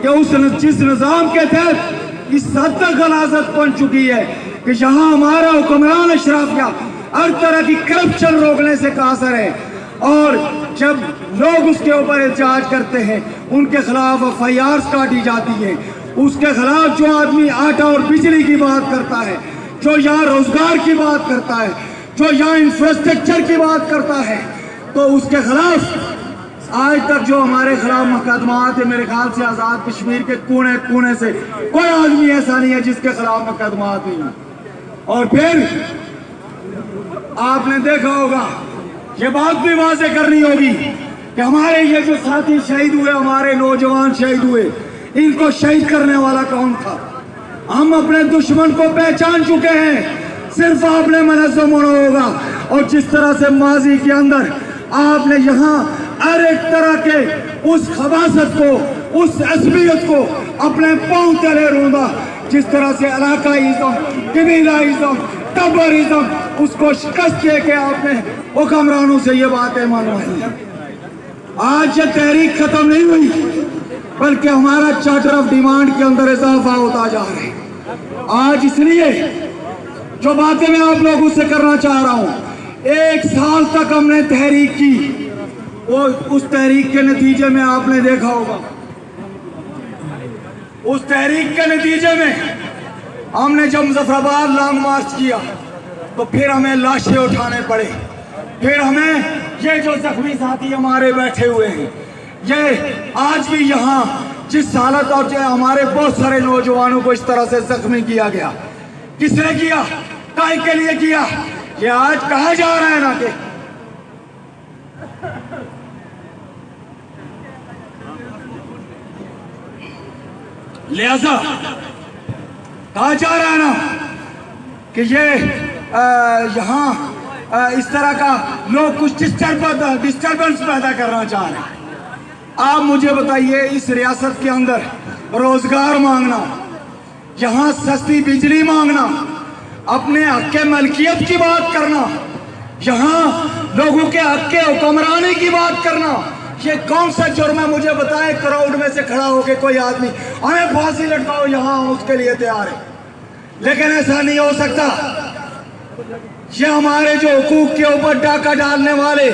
कि जिस निज़ाम के तहत इस हद तक गलाजत पहुंच चुकी है कि यहाँ हमारा हुक्मरान अशराफिया हर तरह की करप्शन रोकने से कासर है, और जब लोग उसके ऊपर एहतजाज करते हैं उनके खिलाफ FIR काटी जाती है। उसके खिलाफ जो आदमी आटा और बिजली की बात करता है, जो यहाँ रोजगार की बात करता है, जो यहाँ इंफ्रास्ट्रक्चर की बात करता है, तो उसके खिलाफ आज तक जो हमारे खिलाफ मुकदमात है, मेरे ख्याल से आज़ाद कश्मीर के कोने कोने से कोई आदमी ऐसा नहीं है जिसके खिलाफ मुकदमात नहीं है। और फिर आपने देखा होगा, ये बात भी वाज़ेह करनी होगी कि हमारे ये जो साथी शहीद हुए, हमारे नौजवान शहीद हुए, इनको शहीद करने वाला कौन था? हम अपने दुश्मन को पहचान चुके हैं, सिर्फ आपने मुनज़्ज़म होना होगा। और जिस तरह से माजी के अंदर आपने यहाँ हर एक तरह के उस खबासत को, उस असबियत को अपने पांव तले रोंदा, जिस तरह से इलाकाईज़म, कबीलाईज़म, टब्बरिज़म, उसको शिकस्त दे के आपने हुक्मरानों से ये बातें मनवाई। आज ये तहरीक खत्म नहीं हुई, बल्कि हमारा चार्टर ऑफ डिमांड के अंदर इजाफा होता जा रहा है। आज इसलिए जो बातें मैं आप लोगों से करना चाह रहा हूँ, 1 साल तक हमने तहरीक की, वो उस तहरीक के नतीजे में आपने देखा होगा, उस तहरीक के नतीजे में हमने जब मुजफ्फराबाद लॉन्ग मार्च किया तो फिर हमें लाशें उठाने पड़े, फिर हमें ये जो जख्मी साथी हमारे बैठे हुए हैं, ये आज भी यहाँ जिस हालत, और जो हमारे बहुत सारे नौजवानों को इस तरह से जख्मी किया गया, किसने किया, काहे के लिए किया, ये आज कहा जा रहा है ना कि लिहाजा कहा जा रहा है ना कि ये यहाँ इस तरह का लोग कुछ डिस्टर्बेंस पैदा करना चाह रहे हैं। आप मुझे बताइए, इस रियासत के अंदर रोजगार मांगना, यहाँ सस्ती बिजली मांगना, अपने हक के मलकियत की बात करना, यहाँ लोगों के हक के हुक्मरानी की बात करना, ये कौन सा जुर्म है? मुझे बताएं, क्राउड में से खड़ा होके कोई आदमी हमें फांसी लटकाओ, यहाँ हम उसके लिए तैयार है। लेकिन ऐसा नहीं हो सकता। ये हमारे जो हुकूक के ऊपर डाका डालने वाले,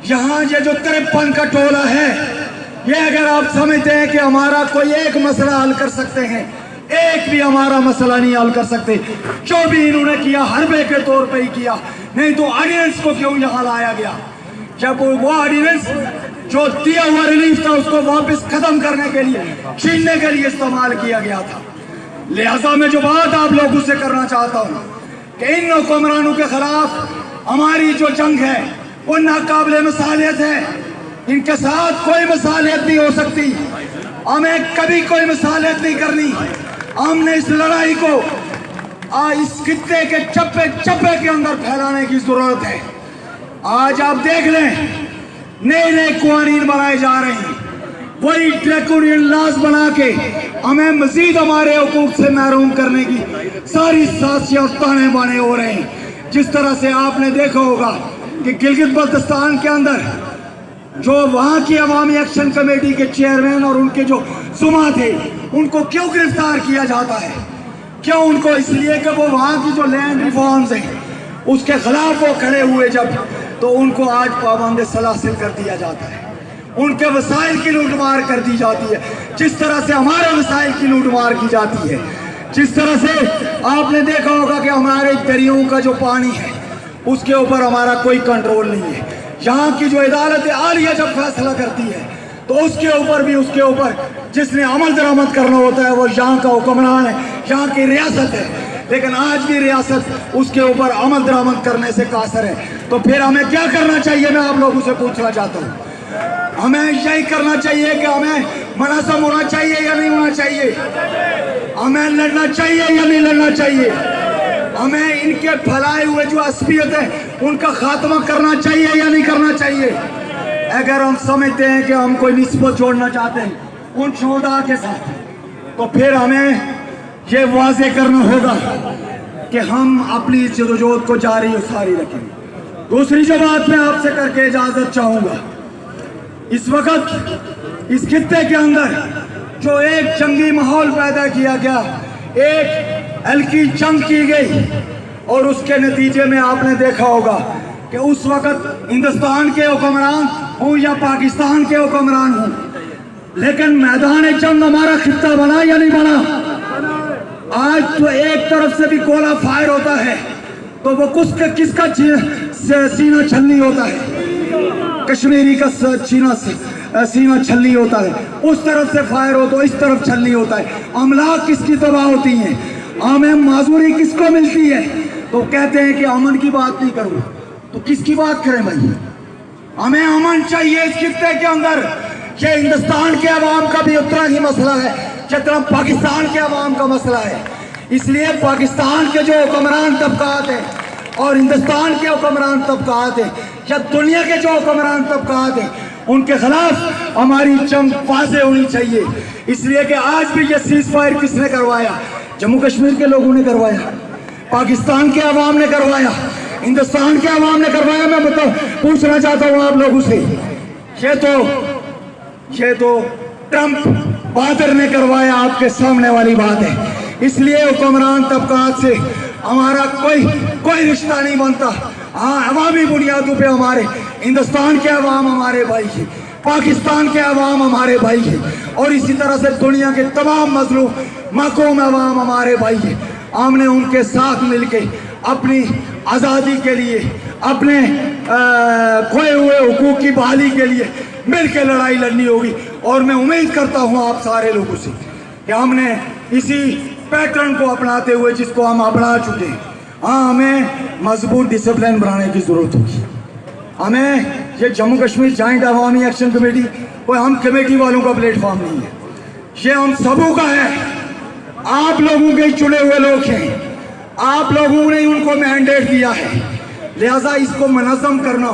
यहाँ ये जो 53 का टोला है, ये अगर आप समझते हैं कि हमारा कोई एक मसला हल कर सकते हैं, एक भी हमारा मसला नहीं हल कर सकते। जो भी इन्होंने किया हरबे के तौर पे ही किया, नहीं तो ऑर्डिनेंस को क्यों यहाँ लाया गया? जब वो ऑर्डिनेंस जो दिया हुआ रिलीफ था उसको वापस खत्म करने के लिए, छीनने के लिए इस्तेमाल किया गया था। लिहाजा मैं जो बात आप लोगों से करना चाहता हूँ कि इन हुक्मरानों के खिलाफ हमारी जो जंग है वो नाकाबिले मसालियत है। इनके साथ कोई मसालियत नहीं हो सकती, हमें कभी कोई मसालियत नहीं करनी। हमने इस लड़ाई को इस खित्ते के चप्पे चप्पे के अंदर फैलाने की जरूरत है। आज आप देख लें, नए नए कानून बनाए जा रहे हैं, वही ड्रैकोनियन लॉज बना के हमें मजीद हमारे हुकूक से महरूम करने की सारी साजिशें और ताने बाने हो रहे हैं। जिस तरह से आपने देखा होगा कि गिलगित बल्तिस्तान के अंदर जो वहाँ की अवामी एक्शन कमेटी के चेयरमैन और उनके जो सुमा थे, उनको क्यों गिरफ्तार किया जाता है? क्यों उनको? इसलिए कि वो वहाँ की जो लैंड रिफॉर्म्स हैं उसके खिलाफ वो खड़े हुए जब, तो उनको आज पाबंद सलासिल कर दिया जाता है, उनके वसाइल की लूटमार कर दी जाती है। जिस तरह से हमारे वसाइल की लूटमार की जाती है, जिस तरह से आपने देखा होगा कि हमारे दरियाओं का जो पानी है उसके ऊपर हमारा कोई कंट्रोल नहीं है। यहाँ की जो अदालत आलिया जब फैसला करती है तो उसके ऊपर जिसने अमल दरामद करना होता है वो यहाँ का हुक्मरान है, यहाँ की रियासत है। लेकिन आज भी रियासत उसके ऊपर अमल दरामद करने से कासर है। तो फिर हमें क्या करना चाहिए? मैं आप लोगों से पूछना चाहता हूँ। हमें यही करना चाहिए कि हमें मुनासिब होना चाहिए या नहीं होना चाहिए? हमें लड़ना चाहिए या नहीं लड़ना चाहिए? हमें इनके फैलाए हुए जो असबियत है उनका खात्मा करना चाहिए या नहीं करना चाहिए? अगर हम समझते हैं कि हम कोई निस्बत जोड़ना चाहते हैं उन शोधा के साथ, तो फिर हमें ये वाज़ेह करना होगा कि हम अपनी जदोजहद को जारी और सारी रखेंगे। दूसरी जो बात मैं आपसे करके इजाजत चाहूंगा, इस वक्त इस खित्ते के अंदर जो एक जंगी माहौल पैदा किया गया, एक हल्की जंग की गई, और उसके नतीजे में आपने देखा होगा कि उस वक्त हिंदुस्तान के हुक्मरान हूँ या पाकिस्तान के हुक्मरान हूँ, लेकिन मैदान जंग हमारा खित्ता बना या नहीं बना? आज तो एक तरफ से भी गोला फायर होता है तो वो किसका सीना छलनी होता है? कश्मीरी का सीना छलनी होता है। उस तरफ से फायर हो तो इस तरफ छलनी होता है। अमलाक किसकी तबाह होती हैं, हमें माजूरी किसको मिलती है? तो कहते हैं कि अमन की बात नहीं करूँ, तो किसकी बात करें भाई? हमें अमन चाहिए इस खित्ते के अंदर। ये हिंदुस्तान के अवाम का भी उतना ही मसला है जितना पाकिस्तान के अवाम का मसला है। इसलिए पाकिस्तान के जो हुक्मरान तबकात हैं और हिंदुस्तान के हुक्मरान तबकात हैं या दुनिया के जो हुक्मरान तबकात हैं, उनके खिलाफ हमारी जंग वाज़ेह होनी चाहिए। इसलिए कि आज भी ये सीज फायर किसने करवाया? जम्मू कश्मीर के लोगों ने करवाया, पाकिस्तान के अवाम ने करवाया, हिंदुस्तान के अवाम ने करवाया। मैं पूछना चाहता हूँ आप लोगों से, ये तो ट्रंप बहादुर ने करवाया, आपके सामने वाली बात है। इसलिए हुक्मरान तबकात से हमारा कोई रिश्ता नहीं बनता। हाँ, अवामी बुनियादों पे हमारे हिंदुस्तान के अवाम हमारे भाई हैं, पाकिस्तान के अवाम हमारे भाई हैं, और इसी तरह से दुनिया के तमाम मजलूम महकूम अवाम हमारे भाई हैं। हमने उनके साथ मिलके अपनी आज़ादी के लिए, अपने खोए हुए हुकूक की बहाली के लिए मिलकर लड़ाई लड़नी होगी। और मैं उम्मीद करता हूँ आप सारे लोगों से कि हमने इसी पैटर्न को अपनाते हुए, जिसको हम अपना चुके हैं, हाँ, हमें मजबूत डिसिप्लिन बनाने की ज़रूरत होगी। हमें ये Jammu Kashmir joint Awami action committee कोई हम कमेटी वालों का प्लेटफॉर्म नहीं है, ये हम सबों का है। आप लोगों के चुने हुए लोग हैं, आप लोगों ने उनको मैंडेट दिया है, लिहाजा इसको मनज़म करना,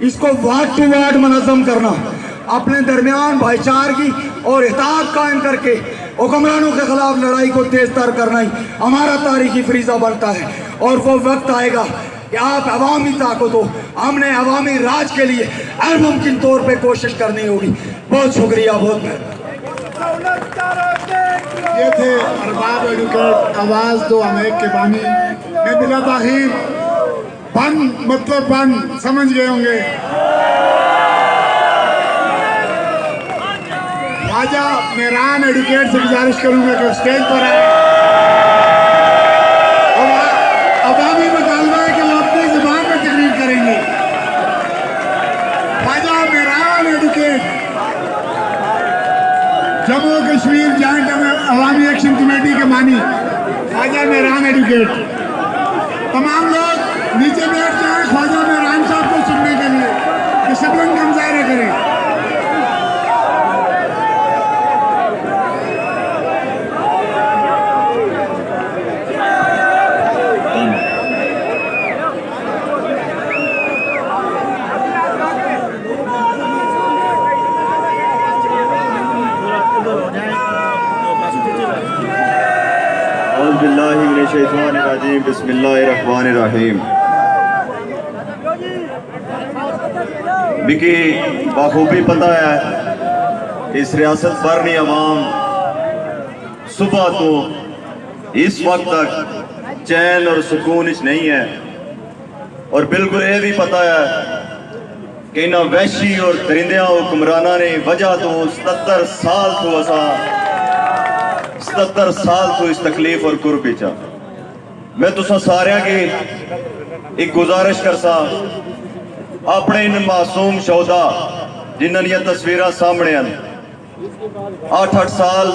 इसको वार्ड टू वार्ड मनज़म करना, अपने दरमियान भाईचारगी और इत्तेहाद कायम करके हुक्मरानों के खिलाफ लड़ाई को तेज तर करना ही हमारा तारीखी फरीज़ा बनता है। और वो वक्त आएगा कि आप अवामी ताकत हो, हमने अवामी राज के लिए हर मुमकिन तौर पे कोशिश करनी होगी। बहुत शुक्रिया, बहुत ये थे अरबाब एडवोकेट आवाज़ दो हमें के बानी। मैं बिला ताखीर बंद मतलब बंद समझ गए होंगे। ख्वाजा मेहरान एडवोकेट से गुजारिश करूंगा कि स्टेज पर आए। अवामी मुतालबा है कि वो अपनी जुबान में तकरीर करेंगे। Khwaja Mehran advocate Jammu Kashmir joint Awami action committee के मानी ख्वाजा मेहरान एडवोकेट। तमाम लोग नीचे बैठ जाए ख्वाजा मेहरान साहब को सुनने के लिए, डिसिप्लिन का मुजाहरा करें। बिस्मिल्लाहिर्रहमानिर्रहीम। बिकी बाखूबी पता है इस रियासत भर नी अवाम सुबह तो इस वक्त तक चैन और सुकून नहीं है, और बिल्कुल ये भी पता है कि इन वहशी और दरिंदियां हुक्मराना ने वजह तो 77 साल तो 77 साल तो इस तकलीफ और कुर्ब चा। मैं तुसा सारिया की एक गुजारिश करसा, अपने इन मासूम शौदा जिन्होंने तस्वीर सामने 8-8 साल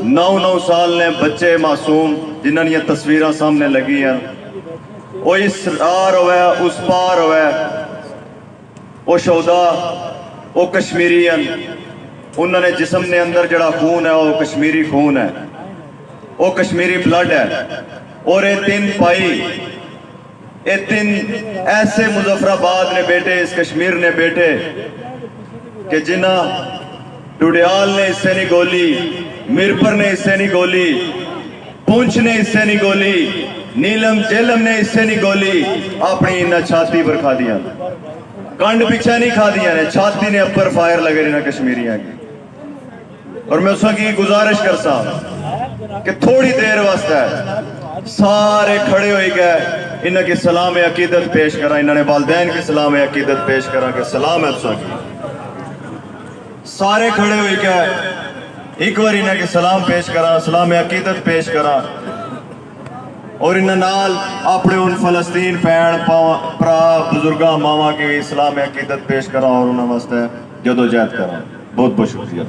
9-9 साल ने बच्चे मासूम जिन्होंने तस्वीर सामने लगी हैं, वो इस आर होवे उस पार होवे, वो शौदा वो कश्मीरी हैं। उन्होंने जिस्म ने अंदर जड़ा खून है वो कश्मीरी खून है, वो कश्मीरी ब्लड है। और ये 3 भाई, ये 3 ऐसे मुजफ्फराबाद ने बेटे, इस कश्मीर ने बेटे कि जिन्हें टुडियाल ने इससे नहीं गोली, मीरपुर ने इससे नहीं गोली, पुंछ ने इससे नहीं गोली, नीलम जेलम ने इससे नहीं गोली, अपनी इन्हें छाती पर खा दिया, कंड पीछे नहीं खा दिया ने, छाती ने अपर फायर लगे ना कश्मीरिया की। اور میں اس کی گزارش کرسا کہ تھوڑی دیر واسطے سارے کھڑے ہوئی گئے انہاں کی سلام عقیدت پیش کرا، انہاں نے والدین کی سلام عقیدت پیش کرا کہ سلام ہے تساں کی. سارے کھڑے ہوئی گئے ایک بار انہاں کی سلام پیش کرا، سلام عقیدت پیش کرا، اور انہاں نال اپنے ان فلسطین پین پرا بزرگاں ماما کی سلام عقیدت پیش کرا اور انہاں واسطے جدوجہد کرا. بہت بہت شکریہ.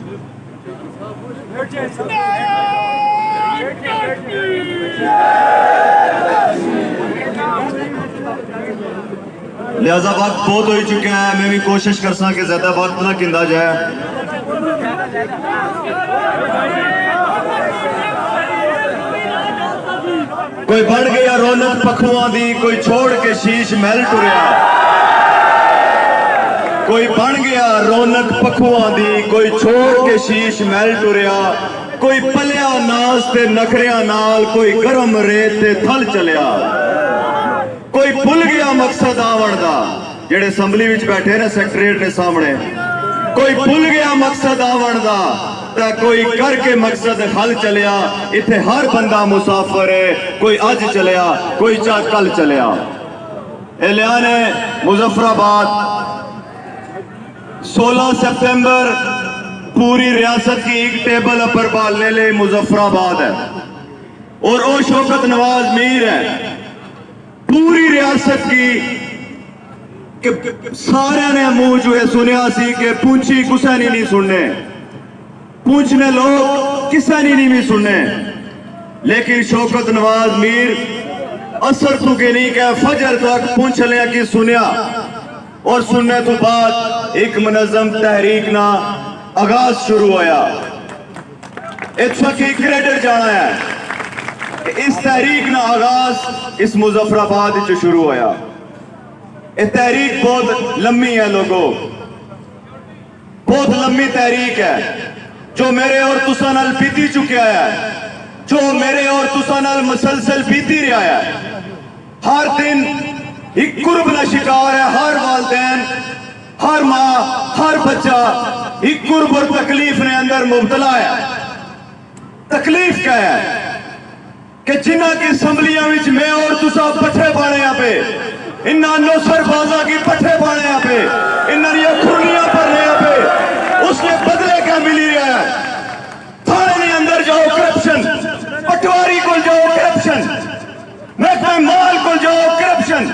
لہذا وقت بہت ہو چکا ہے، میں بھی کوشش کرسا کہ زیادہ وقت نہ کندہ جائے. کوئی بڑھ گیا رونق پکھواں دی، کوئی چھوڑ کے شیش محل ٹریا. کوئی بن گیا رونق پکھواں دی، کوئی چھوڑ کے شیش محل ٹریا. کوئی پلیا ناز تے نخریاں نال، کوئی گرم ریت تے تھل چلیا. کوئی بھل گیا مقصد آون دا، جڑے اسمبلی وچ بیٹھے نا سیکٹریٹ نے سامنے، کوئی بھل گیا مقصد آون دا تے کوئی کر کے مقصد حل چلیا. اتھے ہر بندہ مسافر ہے، کوئی اج چلیا کوئی چاہ کل چلیا. اعلان ہے مظفر آباد 16 سپتمبر پوری ریاست کی ایک ٹیبل اپر بالنے لے مظفر آباد ہے، اور او شوکت نواز میر ہے. پوری ریاست کی کہ سارے نے منہ جو ہے سنیا سی کہ پونچھی کسے نہیں سننے، پونچھنے لوگ کسے نہیں سننے، لیکن شوکت نواز میر اثر تو کے نہیں کہ فجر تک پونچھ لیا کی سنیا، اور سننے تو بعد ایک منظم تحریک نہ آغاز شروع ہویا. اس وقت ایک کریڈٹ جانا ہے کہ اس تحریک نہ آغاز اس مظفر آباد جو شروع ہویا. یہ تحریک بہت لمبی ہے لوگوں، بہت لمبی تحریک ہے، جو میرے اور تساں نال بیتی چکیا ہے، جو میرے اور تساں نال مسلسل بیتی رہا ہے. ہر دن ایک قرب نہ شکار ہے، ہر والدین، ہر ماں، ہر بچہ ایک قرب اور تکلیف نے اندر مبتلا ہے. تکلیف کیا ہے کہ جنہ کی اسمبلیاں وچ میں اور تساں پٹھے پانے یہاں پہ، انہاں نوسر بازا کی پٹھے پانے یہاں پہ، انہاں یہ کھرنیاں پڑھنے یہاں پہ، اس نے بدلے کیا ملی رہا ہے. تھانے نے اندر جاؤ کرپشن، پٹواری کو جاؤ کرپشن، محکمہ مال کو جاؤ کرپشن،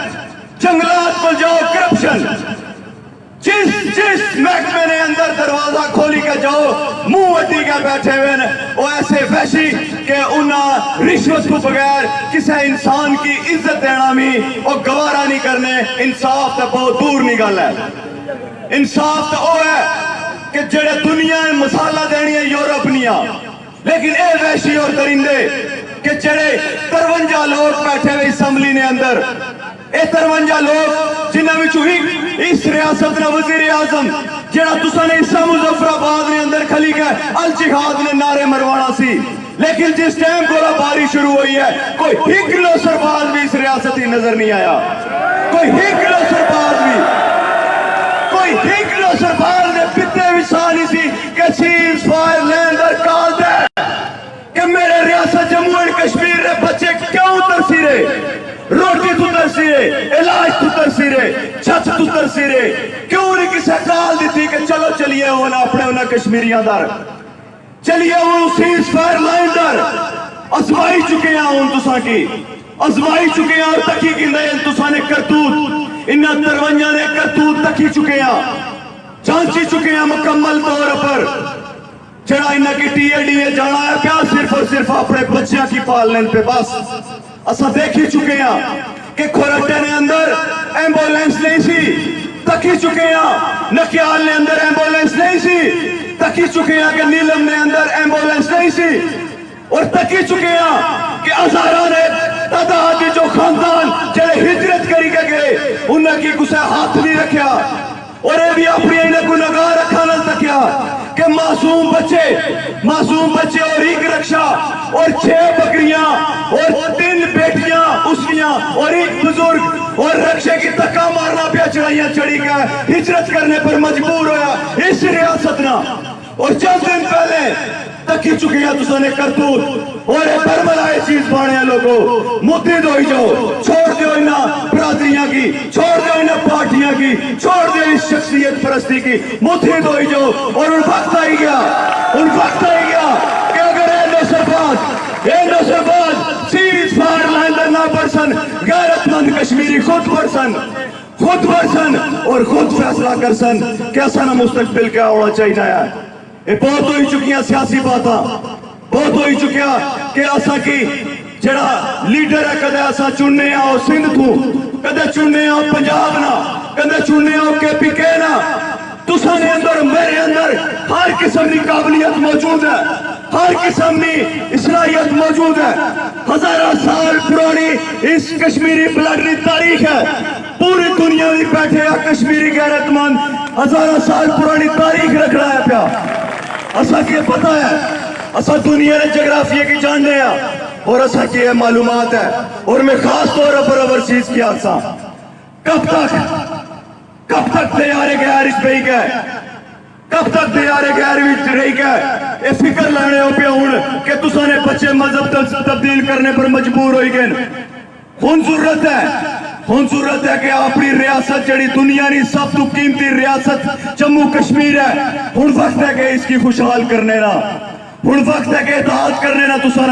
جنگلات کو جاؤ کرپشن. جس محکمے نے اندر دروازہ کھولی کے جاؤ منہ اٹی کے بیٹھے ہوئے وہ ایسے وحشی کہ انہاں رشوت کو بغیر کسی انسان کی عزت دینا بھی اور گوارا نہیں کرنے. انصاف تو بہت دور نکل ہے. انصاف تو وہ ہے کہ جڑے دنیا مسالہ دینی ہے یورپ نیا، لیکن اے وحشی اور درندے کہ جڑے 53 لوگ بیٹھے ہوئے اسمبلی نے اندر، اے 53 لوگ جنہاں وچوں اس ریاست نے وزیر اعظم جڑا تساں نے اس مظفر آباد نے اندر کھلی گئے الجہاد نے نعرے مروانا سی، لیکن جس ٹائم گولہ باری شروع ہوئی ہے کوئی ایک لو سرباز بھی اس ریاستی نظر نہیں آیا. کوئی ایک لو سرباز بھی، کوئی ایک لو سرباز نے پتے وسانی سی کہ سیز فائر لیندر کال دے کہ میرے ریاست جموں اینڈ کشمیر نے بچے کیوں ترسی رہے، روٹی تو ترسی رہے، علاج تو ترسی رہے، چھت تو ترسی رہے. کیوں نہیں کسے کال دی تھی کہ چلو چلیے ہونا اپنے ہونا کشمیریاں در، چلیے وہ سیز فائر لائن در. ازمائی چکے ہیں ان تساں کی، ازمائی چکے ہیں اور تکی کی نیل تساں نے کرتوت، انہاں 53 نے کرتوت تکی چکے ہیں، جانچی چکے ہیں مکمل طور پر. جڑا انہاں کی ٹی اے ڈی اے جانا ہے پیا صرف اور صرف اپنے بچیاں کی پالنے پہ بس. اسا دیکھی چکے ہیں کہ کھورٹے نے اندر ایمبولینس نہیں سی، تکی چکے ہیں نکیال نے اندر ایمبولینس نہیں سی، تکی چکے ہیں کہ نیلم نے اندر ایمبولینس نہیں سی، اور تکی چکے ہیں کہ ہزارہ نے تعداد جو خاندان جڑے ہجرت کری کے گئے انہاں کی کسے ہاتھ نہیں رکھیا، اور یہ بھی اپنی انہیں کو نگاہ رکھا نہ سکیا کہ معصوم بچے اور ایک رکشہ اور 6 بکریاں اور 3 بیٹیاں اسیاں اور ایک بزرگ اور رکشے کی تکا مارنا پیا چڑھائیاں چڑھی گئے ہجرت کرنے پر مجبور ہویا اس ریاست نہ. اور چند دن پہلے तकी चुके हैं तुसाने करतूत और ये बरमलाए चीज बाने हैं लोगों मुद्दे दो ही जाओ छोड़ दो इना बरादरियां की छोड़ दो इना पार्टियां की छोड़ दो इस शख्सियत परस्ती की मुद्दे दो ही जाओ और उन वक्त आ गया कि अगर ये नौसरबाज सीज फार लाइंदर ना परसन गैरतमंद कश्मीरी खुद परसन और खुद फैसला करसन कैसा ना मुस्तकबिल क्या होना चाहिए है ये बहुत हो ही चुकियां सियासी बातां बहुत हो ही चुकिया कि असा की जड़ा लीडर है कदे असा चुनने आओ सिंध तू कदे चुनने आओ पंजाब ना कदे चुनने आओ KPK ना तुसाने अंदर मेरे अंदर हर किस्म की काबिलियत मौजूद है हर किस्म की इसलाहियत मौजूद है हजारों साल पुरानी इस कश्मीरी ब्लड की तारीख है पूरी दुनिया में बैठे आ कश्मीरी गैरतमंद हजारों साल पुरानी तारीख रख रहा है प्या असा की पता है असा दुनिया ने जोग्राफिया की जानने हैं और असा की मालूमात है और मैं खास तौर पर ओवरसीज की आसा कब तक तैयारे गैर इस पे गए कब तक तैयारे गैर विच रही गए ये फिक्र लाने हो पे हुन कि तुसाने बच्चे मजहब तब्दील करने पर मजबूर हो गए हुन जरूरत है कि अपनी रियासत जड़ी दुनिया की सब तो कीमती रियासत जम्मू कश्मीर है हुन वक्त है कि इसकी खुशहाल करने ना हुन वक्त है कि इताअत करने ना तुसा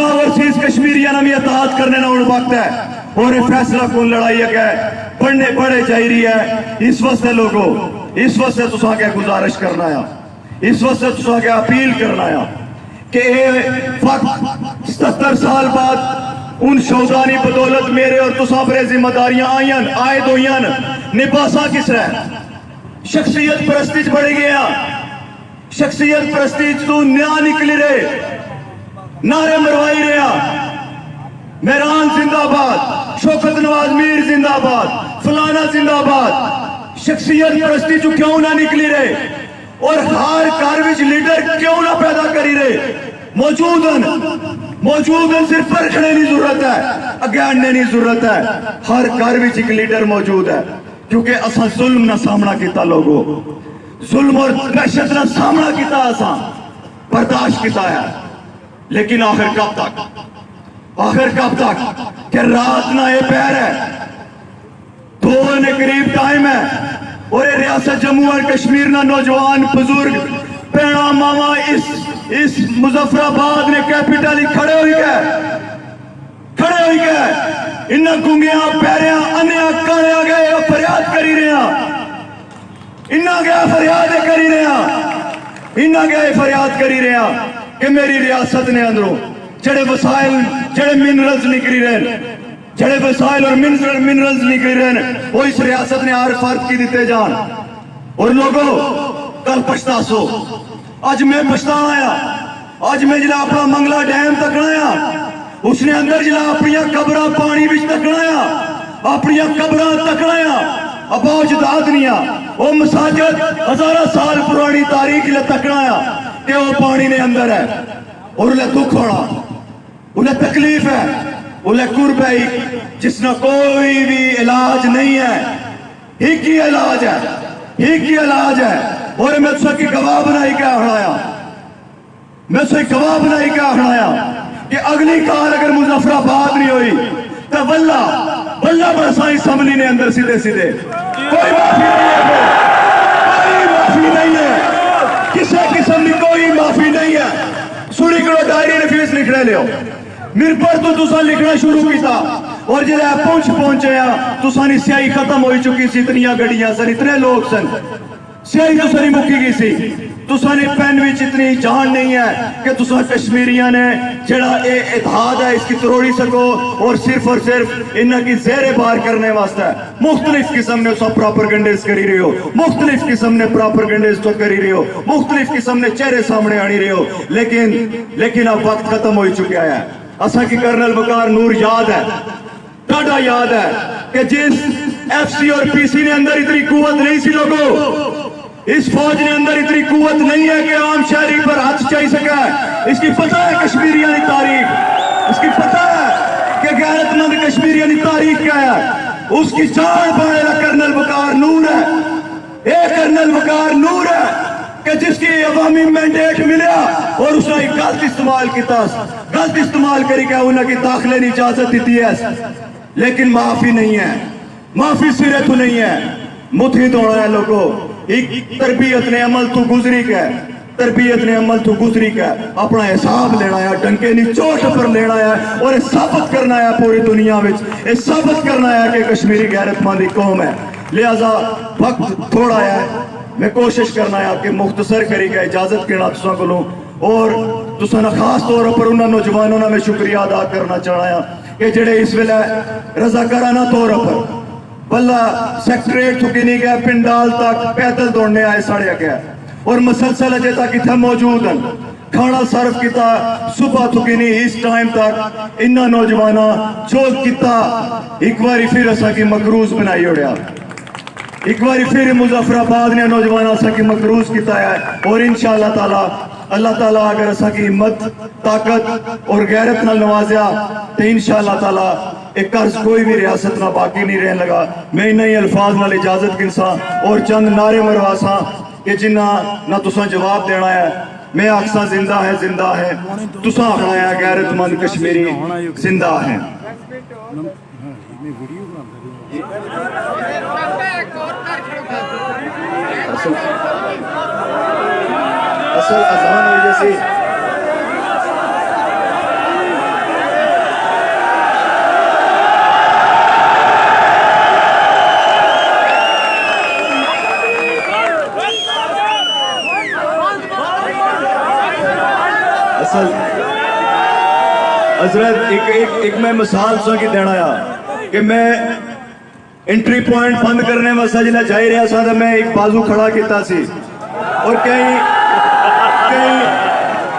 ओवरसीज कश्मीरिया ना भी इताअत करने ना हुन वक्त है और ये फैसला कौन लड़ाई है बढ़े जा रही है इस वास्ते लोगों इस वास्ते तुसा क्या गुजारिश करना है इस वास्ते तुसा क्या अपील करना है कि वक्त 77 साल बाद उन शौदानी बदौलत मेरे और तुसा पर जिम्मेदारियां आए दोयन निभासा किस रहा शख्सियत परस्ती बढ़ गया शख्सियत परस्ती तू न्या निकली रहे नारे मरवाई रहा मेहरान जिंदाबाद शौकत नवाज मीर जिंदाबाद फलाना जिंदाबाद शख्सियत परस्ती तू क्यों ना निकली रहे और हर घर विच लीडर क्यों ना पैदा करी रहे मौजूद सिर्फ परखने की जरूरत है अगे आने की जरूरत है हर घर विच एक लीडर मौजूद है क्योंकि असा जुल्म ना सामना किया लोगों जुल्म और दहशत ना सामना किया असा बर्दाश्त किया है लेकिन आखिर कब तक कि रात ना ये पैर है 2 ने करीब टाइम है और ये रियासत जम्मू और कश्मीर ना नौजवान बुजुर्ग पैणा मामा इस मुजफ्फराबाद ने कैपिटल खड़े हो गए इन्ना गुंगिया पैरिया अन्या कालिया गए फरियाद करी रहे इन्ना गया फरियाद करी रहे कि मेरी रियासत ने अंदरों जड़े वसाइल जड़े मिनरल्स निकली रहे जड़े वसाइल और मिनरल्स निकली रहे वो इस रियासत ने हर फर्द की दिते जान और लोगों कल पछतासो आज मैं पछताया आज मैं जिला अपना मंगला डैम तकना उसने अंदर जिला अपनी कब्र पानी बिच तकना अपनी कब्र तकना अबाजदादनिया वो मसाजिद हजारों साल पुरानी तारीख ले तकना कि वो पानी ने अंदर है और उन्हें दुख होना उन्हें तकलीफ है उन्हें कुर्ब है जिसना कोई भी इलाज नहीं है एक ही इलाज है और मैं उसकी गवाह बनाई क्या हड़ाया कि अगली कार अगर मुजफ्फराबाद नहीं हुई तो वल्ला बरसा असम्बली ने अंदर सीधे कोई माफी नहीं है किसी किस्म की कोई माफी नहीं है सुनी करो डायरी ने फीस लिखने लियो मेरे पर तो तुसा लिखना शुरू किया और जिले पहुंचे तुसानी स्याही खत्म हो चुकी सी इतनी गड्डियां सन इतने लोग सन स्याही तुसानी मुक्की गई सी तुसानी पेन विच इतनी जान नहीं है कि तुसा कश्मीरिया ने जड़ा ये इतिहाद है इसकी तरोड़ी सको और सिर्फ इन्ना की ज़ेरे बार करने वास्ते मुख्तलिफ किस्म ने सब प्रोपेगेंडा करी रही हो मुख्तलिफ किस्म ने प्रोपेगेंडा तो करी रही हो मुख्तलिफ किस्म ने चेहरे सामने आनी रही हो लेकिन अब वक्त खत्म हो चुका है असा की कर्नल वकार नूर याद है टाटा याद है कि जिस FC और PC ने अंदर इतनी कुवत नहीं सी लोगों इस फौज ने अंदर इतनी कुवत नहीं है कि आम शहरी पर हाथ चाह सके इसकी पता है कश्मीरिया की तारीख इसकी पता है कि गैरतमंद कश्मीरिया की तारीख क्या है उसकी जान पाने कर्नल वकार नूर है ये कर्नल वकार नूर है کہ جس کی عوامی مینڈیٹ ملیا اور اس نے غلط استعمال کیتا غلط استعمال کری کہ انہوں کی داخلے کی اجازت دیتی ہے لیکن معافی نہیں ہے معافی سرے تو نہیں ہے متحد ہونا ہے لوگوں ایک تربیت نے عمل تو گزری کے تربیت نے عمل تو گزری کے اپنا حساب لینا ہے ڈنکے نہیں چوٹ پر لینا ہے اور ثابت کرنا ہے پوری دنیا میں ثابت کرنا ہے کہ کشمیری غیرت مندی قوم ہے لہذا وقت تھوڑا ہے میں کوشش کرنا ہے کہ مختصر کری کے اجازت کرنا تساں کو لوں اور تساں خاص طور پر انہوں نوجوانوں نے میں شکریہ ادا کرنا چاہنا ہے کہ جڑے اس ویلے رضاکارانہ طور پر بلہ سیکٹریٹ تھکی نہیں گئے پنڈال تک پیدل دوڑنے آئے ساڑھے گئے اور مسلسل اجے تک اتھا موجود ہیں کھانا صرف کیتا صبح تھکی نہیں اس ٹائم تک انہا نوجوانہ جو کیتا ایک باری پھر اسا کی مقروض بنائی اڑیا ایک باری پھر مظفر آباد نے نوجوانہ اسا کی مقروض کیتا ہے اور انشاءاللہ تعالی اللہ تعالیٰ اگر اسا کی ہمت طاقت اور غیرت نہ نوازیا تو انشاءاللہ تعالیٰ ایک قرض کوئی بھی ریاست نہ باقی نہیں رہن لگا میں انہی الفاظ نال اجازت گنسا اور چند نعرے مرواساں کہ جنہ نہ تساں جواب دینا ہے میں آکساں زندہ ہے تساں آکھنا ہے غیرت مند کشمیری زندہ ہے اصل اذان ہوئی جیسی حضرت ایک میں مثال سو کی دینا ہے کہ میں انٹری پوائنٹ بند کرنے واسطے جنہیں جائی رہا سا میں ایک بازو کھڑا کیتا سی اور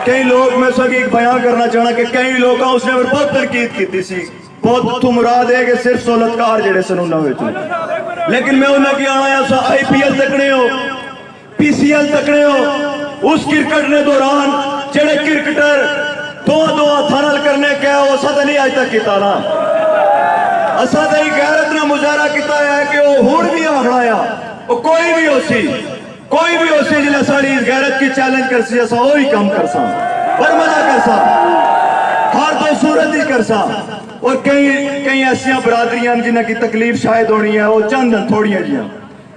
کئی لوگ میں سو کی ایک بیان کرنا چاہنا کہ کئی لوگ اس نے بہت تنقید کیتی سی بہت تو مراد ہے کہ صرف سہولتکار جڑے سن انہاں وچوں لیکن میں انہاں کی آنا سا آئی پی ایل تکنے ہو پی سی ایل تکنے ہو اس کرکٹ نے دوران جڑے کرکٹر دو تھانل کرنے کیا ہو اسا تے نہیں آج تک کیتا نا اسا تے غیرت نے مظاہرہ کیتا ہے کہ وہ ہن بھی آکھنا ہے وہ کوئی بھی ہو سی جنہیں ساڑی غیرت کی چیلنج کر سی اسا وہی کام کر سا برمدہ کر سا ہر دو صورت ہی کر سا اور کئی ایسیاں برادریاں جنہیں کی تکلیف شاید ہونی ہے وہ چند تھوڑیاں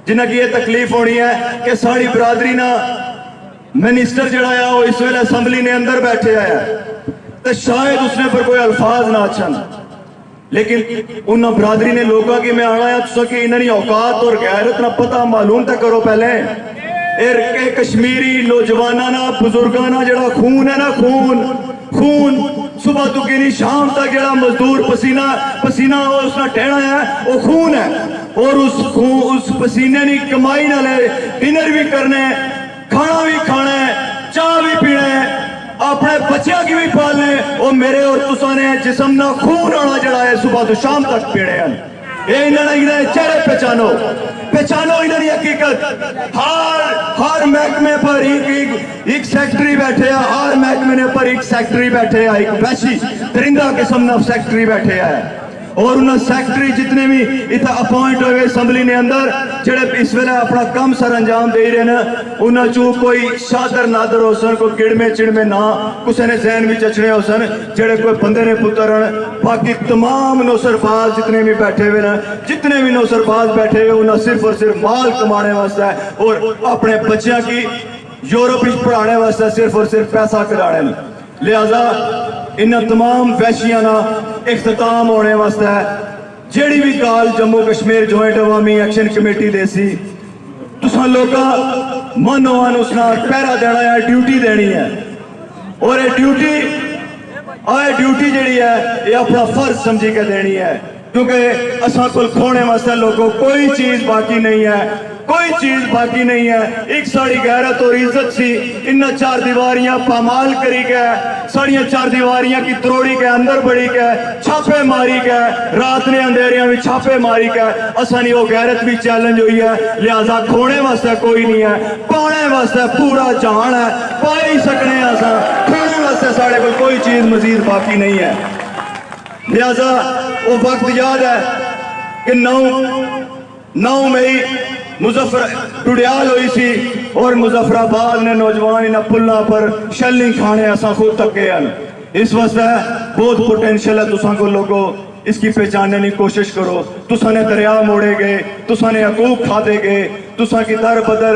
جنہیں کی یہ تکلیف ہونی ہے کہ ساڑی برادری نہ منسٹر جڑا ہے وہ اس ویلے اسمبلی نے اندر بیٹھے آیا تو شاید اس نے پر کوئی الفاظ نہ اچھا لیکن انہوں برادری نے لوگا کی میں آنا ہے تو کہ انہوں نے اوقات اور غیرت نہ پتہ معلوم تک کرو پہلے کہ کشمیری نوجوانانا بزرگانا جڑا خون ہے نا خون صبح تو کنی شام تک جڑا مزدور پسینہ اس نے ٹھہنا ہے وہ خون ہے اور اس پسینے نے کمائی نہ لے ڈنر بھی کرنے کھانا بھی کھانا ہے چاہ بھی پینا ہے اپنے بچیاں کی بھی پالنے اور میرے اور تسانے جسم نہ خون آنا جڑا ہے صبح تو شام تک پیڑے ہیں یہ انہیں چہرے پہچانو انہیں حقیقت ہر محکمے پر ایک سیکٹری بیٹھے ہیں ہر محکمے پر ایک سیکٹری بیٹھے ہیں ایک ویسی درندہ قسم نہ سیکٹری بیٹھے ہیں اور انہاں سیکٹری جتنے بھی اتھا اپوائنٹ ہوئے اسمبلی نے اندر جڑے اس ویلے اپنا کم سر انجام دے رہے ہیں انہاں چوں کوئی شادر نادر ہو سن کوئی گڑمے چڑمے نہ کسے نے ذہن بھی چچنے ہو سن جڑے کوئی بندے نے پتر باقی تمام نوسر باز جتنے بھی بیٹھے ہوئے جتنے بھی نوسر باز بیٹھے ہوئے انہاں صرف اور صرف مال کمانے واسطے ہے اور اپنے بچیاں کی یورپ پڑھانے واسطے صرف اور صرف پیسہ کرانے لہذا انہاں تمام ویشیاں نہ اختتام ہونے واسطے ہے جیڑی بھی گال جموں کشمیر جوائنٹ عوامی ایکشن کمیٹی دے سی تساں لوگا منوان اسنا پیرا دینا ہے ڈیوٹی دینی ہے اور یہ ڈیوٹی جیڑی ہے یہ اپنا فرض سمجھی کے دینی ہے کیونکہ اساں کل کھونے واسطے لوگوں کوئی چیز باقی نہیں ہے ایک ساڑی غیرت اور عزت سی انہا چار دیواریاں پامال کری گئے ساڑیاں چار دیواریاں کی تروڑی کے اندر بڑی گئے چھاپے ماری گئے رات نے اندھیریاں بھی چھاپے ماری گئے اسانی وہ غیرت بھی چیلنج ہوئی ہے لہذا کھونے واسطے کوئی نہیں ہے پانے واسطے پورا جہان ہے پائی سکنے ہیں کھونے واسطے ساڑے کوئی چیز مزید باقی نہیں ہے لہذا وہ وقت یاد ہے کہ 9 مئی मुजफ्फर टुडियाल हुई सी और मुजफ्फराबाद ने नौजवान इन पुल्ला पर शल्ली खाने असा खुद तके हैं। इस वास्ते बहुत पोटेंशियल है तुसा को लोगो, इसकी पहचानने की कोशिश करो। तुसा ने दरिया मोड़े गए, तुसा ने यकूब खादे गए, तुसा की दर बदर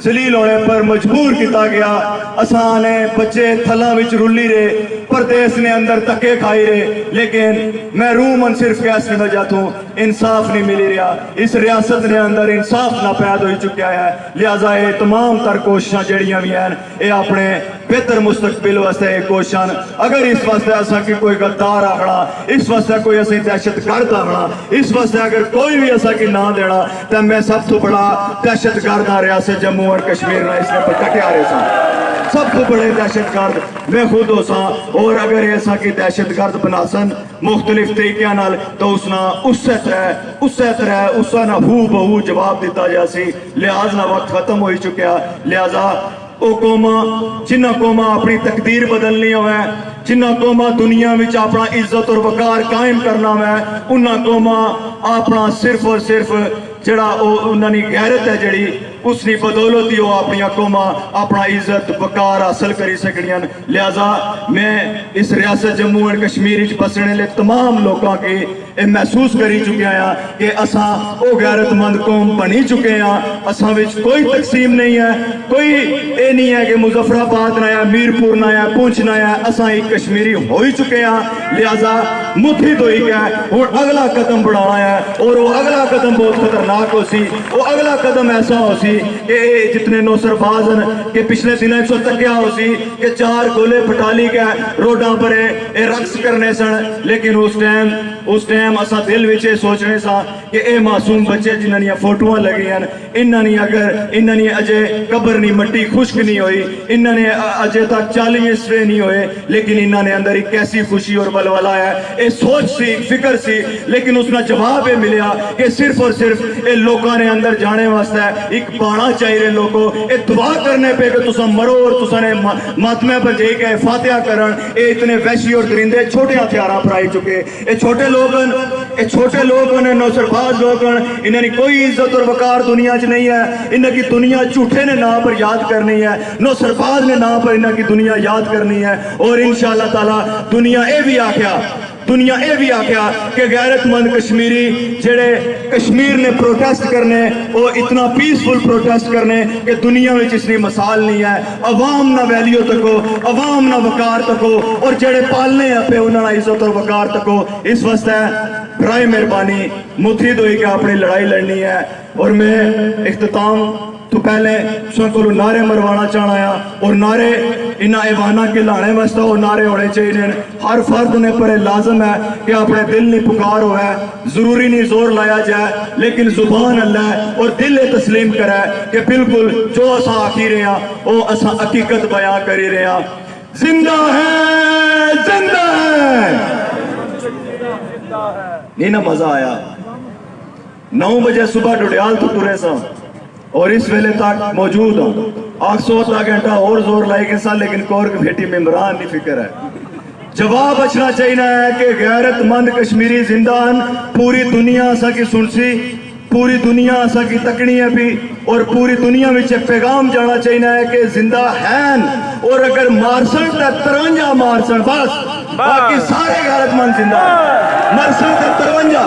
जलील होने पर मजबूर किया गया। असाने बच्चे थला विच रुली रहे, परदेस ने अंदर तके खाई रहे, लेकिन महरूमन सिर्फ कैसे न जातू इंसाफ नहीं मिली रहा। इस रियासत ने अंदर इंसाफ ना पैदा हो चुका है। लिहाजा ये तमाम तर कोशिशां जड़ियां भी हैं ये अपने बेहतर मुस्तकबिल वास्ते कोशिशां। अगर इस वास्ते असा की कोई गद्दार आखना, इस वास्ते कोई असी दहशत गर्द आखना, इस वास्ते अगर कोई भी असा की ना देना, तो मैं सब तो बड़ा दहशत गर्द आ रियासत जम्मू और कश्मीर ना इसने पर कटे आ रहे सा, सब तो बड़े दहशत गर्द मैं खुद हो सा। और अगर ऐसा की दहशत गर्द बनासन मुख्तलिफ तरीके नाल, तो उसना उससे तरह उसका ना हू बहू जवाब दिता जासी। लिहाज ना वक्त खत्म हो चुका। लिहाजा ओ कौमा जिन्ना कौमा अपनी तकदीर बदलनी होवे, जिन्ना कौमा दुनिया में अपना इज्जत और वकार कायम करना है, उन्ना कौमा अपना सिर्फ और सिर्फ जड़ा उन्होंने गैरत है जड़ी उसकी बदौलत ही अपनी कौमा अपना इज्जत वकार हासिल करी सकनियां। लिहाजा मैं इस रियासत जम्मू एंड कश्मीर बसने ले तमाम लोगों के महसूस करी चुके हैं कि असा वो गैरतमंद कौम बनी चुके हैं। असा विच कोई तकसीम नहीं है, कोई ये नहीं है कि मुजफ्फराबाद ना है, मीरपुर ना है, पुंछ ना है, असा एक कश्मीरी हो ही चुके हैं। लिहाजा मुठित हो गया और अगला कदम बढ़ाना है, और वो अगला कदम बहुत खतरनाक हो सी। वो अगला कदम ऐसा हो सी कि जितने नौसरबाज के पिछले दिनों चो तकिया हो सी कि 4 गोले फटाली के रोडा पर रक्स करने सन, लेकिन उस टाइम असा दिल विच सोचने सा कि ये मासूम बच्चे जिन्हां फोटोआं लगी हैं, इन्हां अगर इन्हां अजे कबर नहीं मट्टी खुश्क नहीं हुई, इन्हां अजे तक 40 इसवे नहीं हुए, लेकिन इन्हां अंदर एक कैसी खुशी और बलवला है। ये सोच सी, फिक्र सी, लेकिन उसका जवाब ये मिला कि सिर्फ और सिर्फ ये लोगों ने अंदर जाने वास्ते एक बाणा चाहिए। लोगों ये दुआ करने पे कि तुसा मरो और तुसा ने मातमे पर जे के फातिहा करन। ये इतने वैशी और दरिंदे छोटे हथियार पर आई चुके। ये छोटे लोग ने नौसरबाज लोग, इन्हें कोई इज्जत और वकार दुनिया च नहीं है। इन्हें की दुनिया झूठे ने नाम पर याद करनी है, नौसरबाज ने नाम पर इन्हें की दुनिया याद करनी है। और इंशाअल्लाह ताला दुनिया ये भी आख्या कि गैरतमंद कश्मीरी जेड़े कश्मीर ने प्रोटेस्ट करने, वो इतना पीसफुल प्रोटेस्ट करने कि दुनिया में इसकी मिसाल नहीं है। अवाम ना वैल्यू तको, अवाम ना वकार तको, और जेड़े पालने पे उन्होंने इज्जत और वकार तको। इस वास्ते बराए मेहरबानी मुतहिद होई के अपनी लड़ाई लड़नी है। और मैं इख्तिताम तो पहले को नारे मरवाना चाहना है, और नारे इन्हें ऐवाना के लाने वास्ते वो नारे होने चाहिए। हर फर्द ने पर लाजम है कि अपने दिल ने पुकार हो है, जरूरी नहीं जोर लाया जाए, लेकिन जुबान अल्लाह और दिल तस्लीम करे कि बिल्कुल जो असा आखी रहे हैं वो असा हकीकत बयां करी रहे हैं। जिंदा है, जिंदा है। नहीं ना मजा आया। 9 बजे सुबह डुडियाल तो तुरे सा और इस वेले तक मौजूद हूँ। 800 घंटा और जोर लाएगी सा, लेकिन कोर की बेटी में इमरान की फिक्र है। जवाब अच्छा चाहिए है कि गैरतमंद कश्मीरी जिंदान पूरी दुनिया असा की सुनसी, पूरी दुनिया असा की तकनी है भी, और पूरी दुनिया में पैगाम जाना चाहिए है कि जिंदा हैं। और अगर मारसन तो 53 मारसन, बस बाकी सारे गैरतमंद जिंदा मरसन तो 53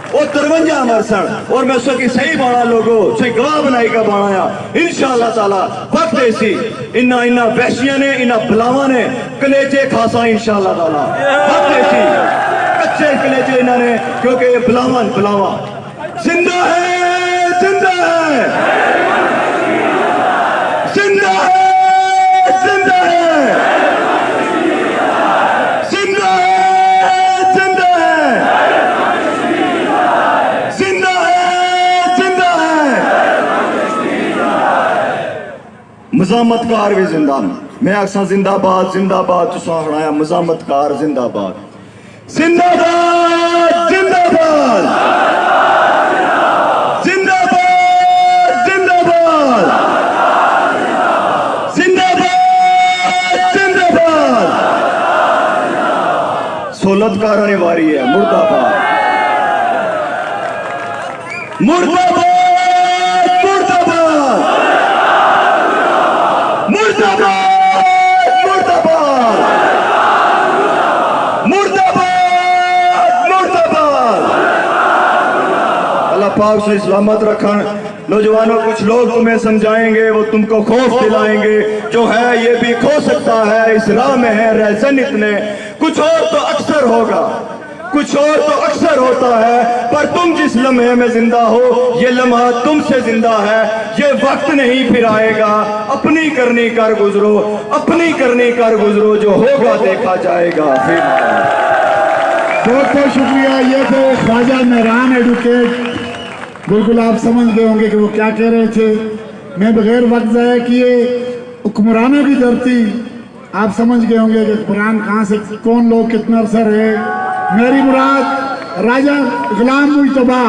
और 53 मरसन। और मैं उसकी सही बाणा लोगो सही गवाह बनाई का बाणा इंशाअल्लाह ताला। वक्त ऐसी इन्ना वैशिया ने, इन्ना बलावा ने कलेजे खासा इंशाअल्लाह ताला। वक्त ऐसी कच्चे कलेजे इन्होंने, क्योंकि ये बलावा जिंदा है, जिंदा है, जिंदा है, जिंदा है, जिंदा है, जिंदा है, जिंदा है, जिंदा है। मजामतकार भी जिंदा। मैं आखसा जिंदाबाद, जिंदाबाद। तुसा हड़ाया मजामतकार जिंदाबाद, जिंदाबाद, जिंदाबाद, सोलतकार आने वारी है। मुर्दाबाद, मुर्दाबाद, पाक से सलामत रखन। नौजवानों कुछ लोग तुम्हें समझाएंगे, वो तुमको खौफ दिलाएंगे, जो है ये भी खो सकता है, इस राह में है रहसन इतने, कुछ और तो अक्सर होगा, कुछ और तो अक्सर होता है, पर तुम जिस लम्हे में जिंदा हो ये लम्हा तुमसे जिंदा है, ये वक्त नहीं फिर आएगा, अपनी करनी कर गुजरो, अपनी करनी कर गुजरो, जो होगा देखा जाएगा फिर। बहुत बहुत शुक्रिया। ये थे ख्वाजा मेहरान एडवोकेट। बिल्कुल आप समझ गए होंगे कि वो क्या कह रहे थे। मैं बगैर वक्त ज़ाया किए हुक्मरानों की धरती, आप समझ गए होंगे कि हुक्मरान कहाँ से कौन लोग कितना अरसा रहे। मेरी मुराद राजा गुलाम मुस्तफा,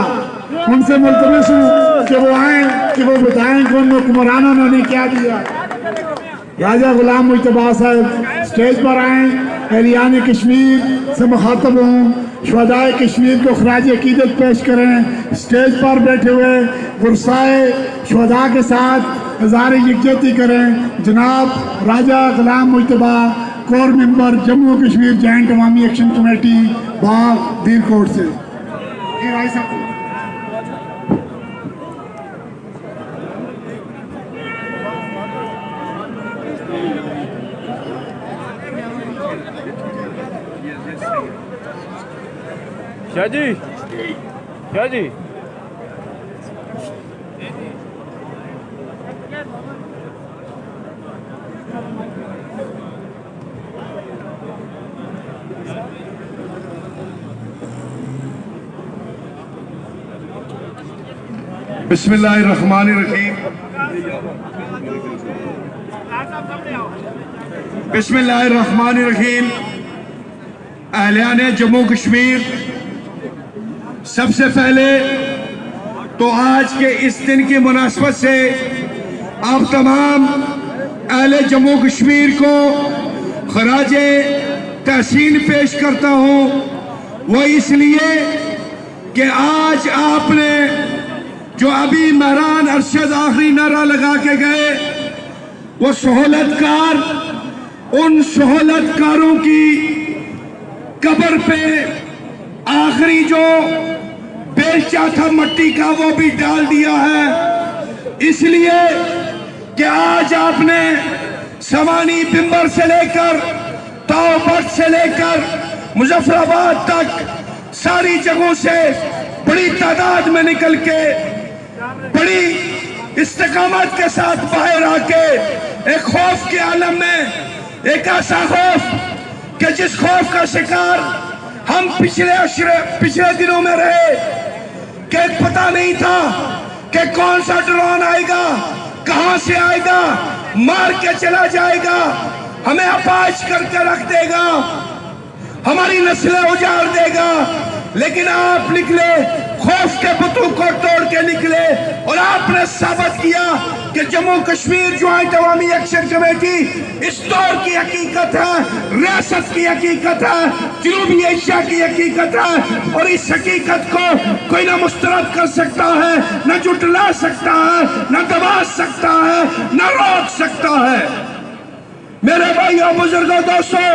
उनसे मुल्तमस हूँ कि वो आए, कि वो बताएं कि उन हुक्मरानों ने क्या दिया। राजा गुलाम मुस्तफा साहब स्टेज पर आए, एहलियान कश्मीर से मुखातब हूँ, शुहदाए कश्मीर को खराज अकीदत पेश करें। स्टेज पर बैठे हुए गुरसाए शुहदा के साथ इज़हार यकजहती करें। जनाब Raja Ghulam Mustafa, core member Jammu Kashmir joint Awami action committee Bagh Dirkot से। क्या जी, क्या जी? बिस्मिल्लाहिर्रहमानिर्रहीम। बिस्मिल्लाहिर्रहमानिर्रहीम। अहलियान जम्मू कश्मीर, सबसे पहले तो आज के इस दिन की मुनासबत से आप तमाम अहले जम्मू कश्मीर को खराजे तहसीन पेश करता हूँ। वो इसलिए कि आज आपने जो अभी मेहरान अरशद आखिरी नारा लगा के गए, वो सहूलतकार, उन सहूलतकारों की कब्र पे आखिरी जो बेलचा था मट्टी का वो भी डाल दिया है। इसलिए कि आज आपने समानी बिंबर से लेकर ताओबट से लेकर मुजफ्फराबाद तक सारी जगहों से बड़ी तादाद में निकल के बड़ी इस्तेकामत के साथ बाहर आके एक खौफ के आलम में, एक ऐसा खौफ कि जिस खौफ का शिकार हम पिछले दिनों में रहे, कि पता नहीं था कि कौन सा ड्रोन आएगा, कहां से आएगा, मार के चला जाएगा, हमें अपाच करके रख देगा, हमारी नस्लें उजाड़ देगा। लेकिन आप निकले, खौफ के बुतों को तोड़ के निकले, और आपने साबित किया कि जम्मू कश्मीर ज्वाइंट अवामी एक्शन कमेटी इस दौर की हकीकत है, रियासत की हकीकत है, जनूबी एशिया की हकीकत है। और इस हकीकत को कोई ना मुस्तरद कर सकता है, न जुटला सकता है, न दबा सकता है, न रोक सकता है। मेरे भाइयों, बुजुर्गों, दोस्तों,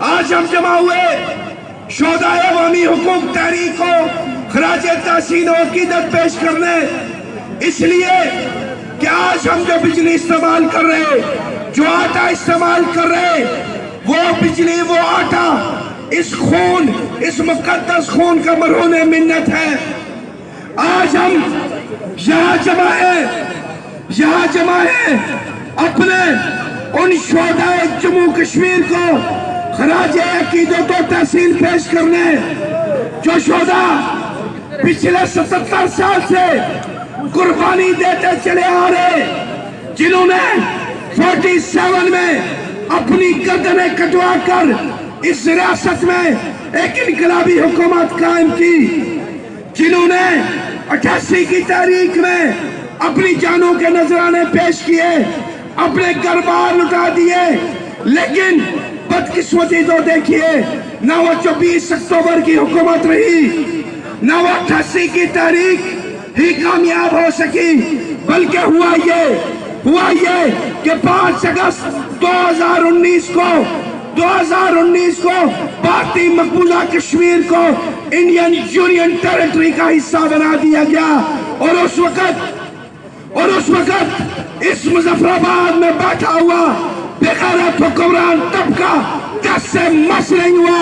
आज हम जमा हुए शुहदाए अवामी हुकूक तहरीक को खराज तहसीन और अकीदत पेश करने, इसलिए कि आज हम जो बिजली इस्तेमाल कर रहे, जो आटा इस्तेमाल कर रहे, वो बिजली, वो आटा, इस खून, इस मुकद्दस खून का मरहून मिन्नत है। आज हम यहाँ जमा है अपने उन शुहदाए जम्मू कश्मीर को खराज अकीदत और तहसीन पेश करने, जो शुहदा पिछले 77 साल से कुर्बानी देते चले आ रहे, जिन्होंने 47 में अपनी गर्दनें कटवा कर इस रियासत में एक इनकलाबी हुकूमत कायम की, जिन्होंने 88 की तारीख में अपनी जानों के नजराने पेश किए, अपने घर बार लुटा दिए। लेकिन बदकिस्मती तो देखिए, ना वो 24 अक्टूबर की हुकूमत रही, ना वो 88 की तारीख ही कामयाब हो सकी, बल्कि हुआ ये कि 5 अगस्त 2019 को 2019 को भारतीय मकबूजा कश्मीर को इंडियन यूनियन टेरिटरी का हिस्सा बना दिया गया। और उस वक्त इस मुजफ्फराबाद में बैठा हुआ बेगैरत हुक्मरान तबका दस से मस नहीं हुआ,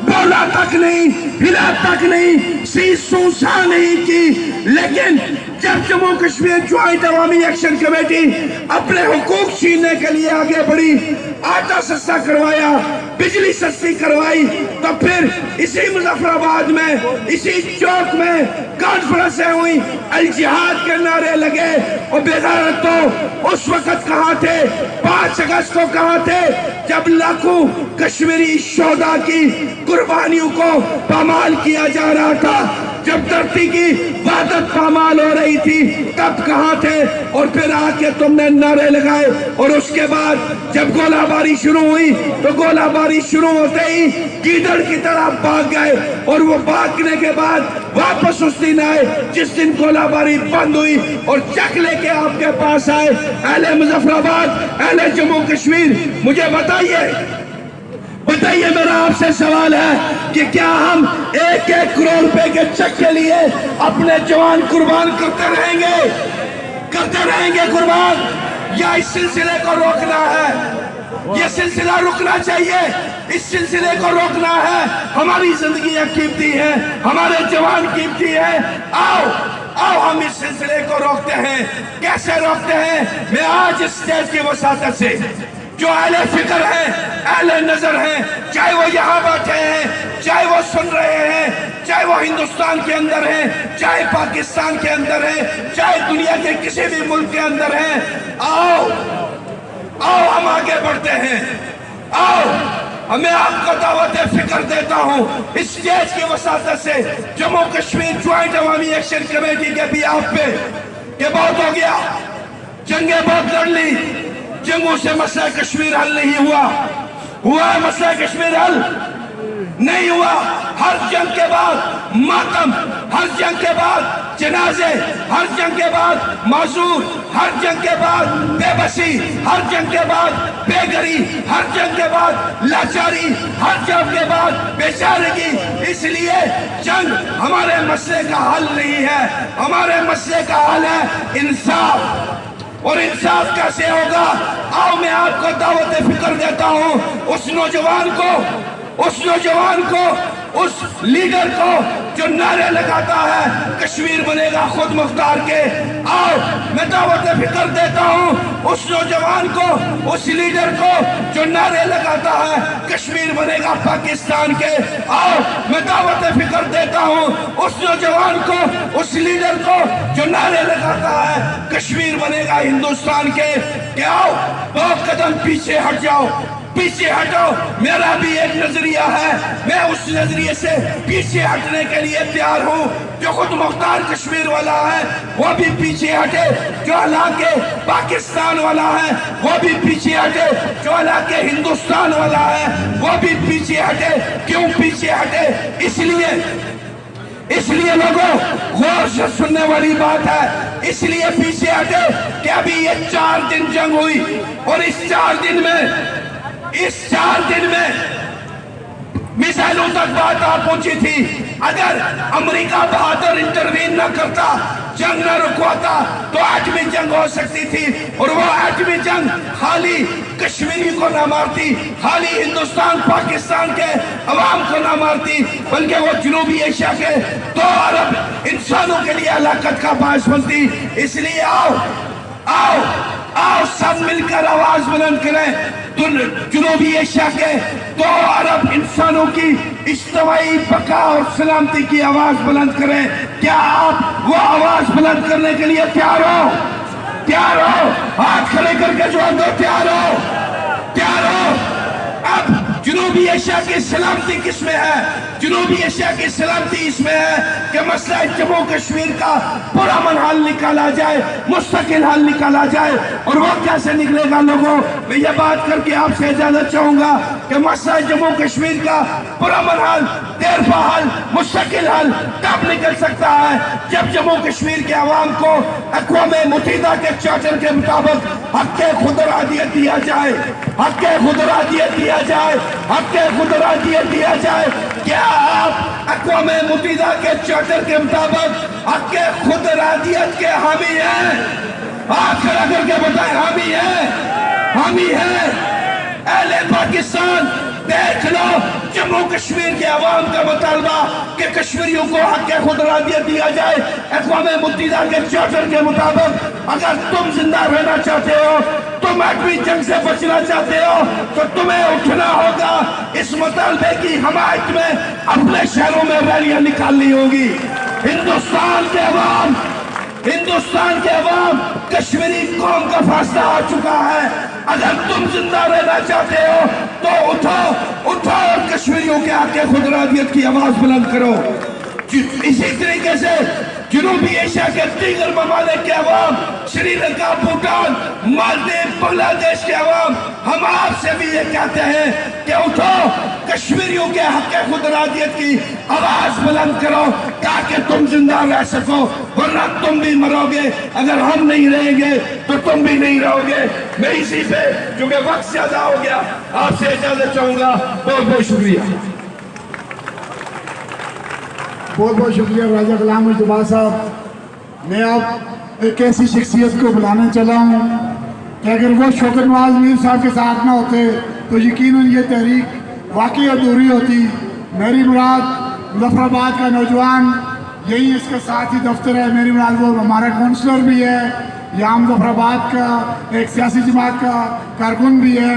बोला तक नहीं, हिला तक नहीं, सूसा नहीं की। लेकिन जब जम्मू कश्मीर ज्वाइंट अवामी एक्शन कमेटी अपने हुकूक छीनने के लिए आगे बढ़ी, आटा सस्ता करवाया, बिजली सस्ती करवाई, तो फिर इसी मुजफ्फराबाद में, इसी चौक में कॉन्फ्रेंसें हुई, अल जिहाद के नारे लगे। और बेगैरत तो उस वक्त कहाँ थे? 5 अगस्त को कहाँ थे? जब लाखों कश्मीरी शोहदा की कुर्बानियों को पामाल किया जा रहा था, जब धरती की वहदत पामाल हो रही थी, तब कहाँ थे? और फिर आके तुमने नारे लगाए। और उसके बाद जब गोलाबारी शुरू हुई तो गोलाबारी शुरू होते ही गीदड़ की तरह भाग गए। और वो भागने के बाद वापस उस दिन आए जिस दिन गोलाबारी बंद हुई और चक लेके आपके पास आए। अहले मुजफ्फराबाद, अहले जम्मू कश्मीर, मुझे बताइए मेरा आपसे सवाल है कि क्या हम 1-1 करोड़ रुपए के चेक के लिए अपने जवान कुर्बान करते रहेंगे कुर्बान, या इस सिलसिले को रोकना है? ये सिलसिला रुकना चाहिए, इस सिलसिले को रोकना है। हमारी जिंदगियां कीमती हैं, हमारे जवान कीमती हैं। आओ हम इस सिलसिले को रोकते हैं। कैसे रोकते हैं? मैं आज इस स्टेज की वसातत से जो अहले फिक्र हैं, अहले नजर हैं, चाहे वो यहाँ बैठे हैं, चाहे वो सुन रहे हैं, चाहे वो हिंदुस्तान के अंदर हैं, चाहे पाकिस्तान के अंदर हैं, चाहे दुनिया के किसी भी मुल्क के अंदर हैं, आओ हम आगे बढ़ते हैं। आओ मैं आपको दावत फिक्र देता हूँ इस स्टेज की वसातत से, जम्मू कश्मीर ज्वाइंट अवामी एक्शन कमेटी के भी आप पे, ये बहुत हो गया, जंगें बहुत लड़ ली, जंगों से मसला कश्मीर हल नहीं हुआ मसला कश्मीर हल नहीं हुआ। हर जंग के बाद मातम, हर जंग के बाद जनाजे, हर जंग के बाद माजूर, हर जंग के बाद बेबसी, हर जंग के बाद बेघरी, हर जंग के बाद लाचारी, हर जंग के बाद बेचारगी। इसलिए जंग हमारे मसले का हल नहीं है, हमारे मसले का हल है इंसाफ। और इंसाफ कैसे होगा? आओ मैं आपको दावत फिक्र देता हूँ उस नौजवान को, उस लीडर को जो नारे लगाता है कश्मीर बनेगा खुद मुख्तार के। आओ मैं दावत फिक्र देता हूँ उस नौजवान को, उस लीडर को जो नारे लगाता है कश्मीर बनेगा पाकिस्तान के। आओ मैं दावत फिक्र देता हूँ उस नौजवान को, उस लीडर को जो नारे लगाता है कश्मीर बनेगा हिंदुस्तान के। कि आओ 2 कदम पीछे हट जाओ, पीछे हटो। मेरा भी एक नजरिया है, मैं उस नजरिए से पीछे हटने के लिए तैयार हूँ। जो खुद मुख्तार कश्मीर वाला है वो भी पीछे हटे, जो हालांकि पाकिस्तान वाला है वो भी पीछे हटे, जो हालांकि हिंदुस्तान वाला है वो भी पीछे हटे। क्यों पीछे हटे? इसलिए लोगों गौर से सुनने वाली बात है, इसलिए पीछे हटे कि अभी ये 4 दिन जंग हुई और इस 4 दिन में मिसाइलों तक बात आ पहुंची थी। अगर अमेरिका बहादुर इंटरवीन न करता, जंग न रुकवाता तो एटमी जंग हो सकती थी। और वो एटमी जंग खाली कश्मीरी को ना मारती, खाली हिंदुस्तान पाकिस्तान के अवाम को ना मारती, बल्कि वो जनूबी एशिया के 2 अरब इंसानों के लिए हलाकत का बायस बनती। इसलिए आओ सब मिलकर आवाज बुलंद करें, जनूबी एशिया के 2 अरब इंसानों की इज्तिमाई बका और सलामती की आवाज बुलंद करें। क्या आप वो आवाज बुलंद करने के लिए तैयार हो? हाथ खड़े करके जवाब दो, तैयार हो? अब जनूबी एशिया की सलामती किसमें है? जनूबी एशिया की सलामती इसमें है कि मसला जम्मू कश्मीर का पुरअमन हल निकाला जाए, मुस्तकिल हल निकाला जाए। और वो कैसे निकलेगा लोगों? मैं ये बात करके आपसे इजाजत चाहूंगा। کہ مسئلہ جموں کشمیر کا پرامن حل، دیرپا حل، مستقل حل کب نکل سکتا ہے؟ جب جموں کشمیر کے عوام کو اقوام متحدہ کے چارٹر کے مطابق حق خود ارادیت دیا جائے، حق خود ارادیت دیا جائے، حق خود ارادیت دیا جائے۔ کیا آپ اقوام متحدہ کے چارٹر کے مطابق حق خود ارادیت کے حامی ہیں؟ آپ کھڑا کر کے بتائیں، حامی ہیں؟ حامی ہیں؟ اہل پاکستان دیکھ لو، جموں کشمیر کے عوام کا مطالبہ کہ کشمیریوں کو حق خود ارادیت دیا جائے اقوام متحدہ کے چارٹر کے مطابق۔ اگر تم زندہ رہنا چاہتے ہو، تم ایٹمی جنگ سے بچنا چاہتے ہو، تو تمہیں اٹھنا ہوگا، اس مطالبے کی حمایت میں اپنے شہروں میں ریلیاں نکالنی ہوگی۔ ہندوستان کے عوام کشمیری قوم کا فیصلہ آ چکا ہے۔ اگر تم زندہ رہنا چاہتے ہو تو اٹھو اور کشمیریوں کے حق خود ارادیت کی آواز بلند کرو۔ اسی طریقے سے جنوبی ایشیا کے دیگر ممالک کے عوام، سری لنکا، بھوٹان، مالدیپ، بنگلہ دیش کے عوام، ہم آپ سے بھی یہ کہتے ہیں کہ اٹھو، کشمیریوں کے حق خود ارادیت کی آواز بلند کرو تاکہ تم زندہ رہ سکو، ورنہ تم بھی مرو گے۔ اگر ہم نہیں رہیں گے تو تم بھی نہیں رہو گے۔ میں اسی پہ، چونکہ وقت زیادہ ہو گیا، آپ سے اجازت چاہوں گا۔ بہت بہت شکریہ۔ بہت بہت شکریہ راجہ غلام مجتبیٰ صاحب۔ میں اب ایک ایسی شخصیت کو بلانا چلا ہوں کہ اگر وہ شوکت نواز میر صاحب کے ساتھ نہ ہوتے تو یقیناً یہ تحریک واقعی ادھوری ہوتی۔ میری مراد مظفر آباد کا نوجوان، یہی اس کے ساتھ ہی دفتر ہے، میری مراد وہ ہمارا کونسلر بھی ہے، یہاں مظفر آباد کا ایک سیاسی جماعت کا کارکن بھی ہے،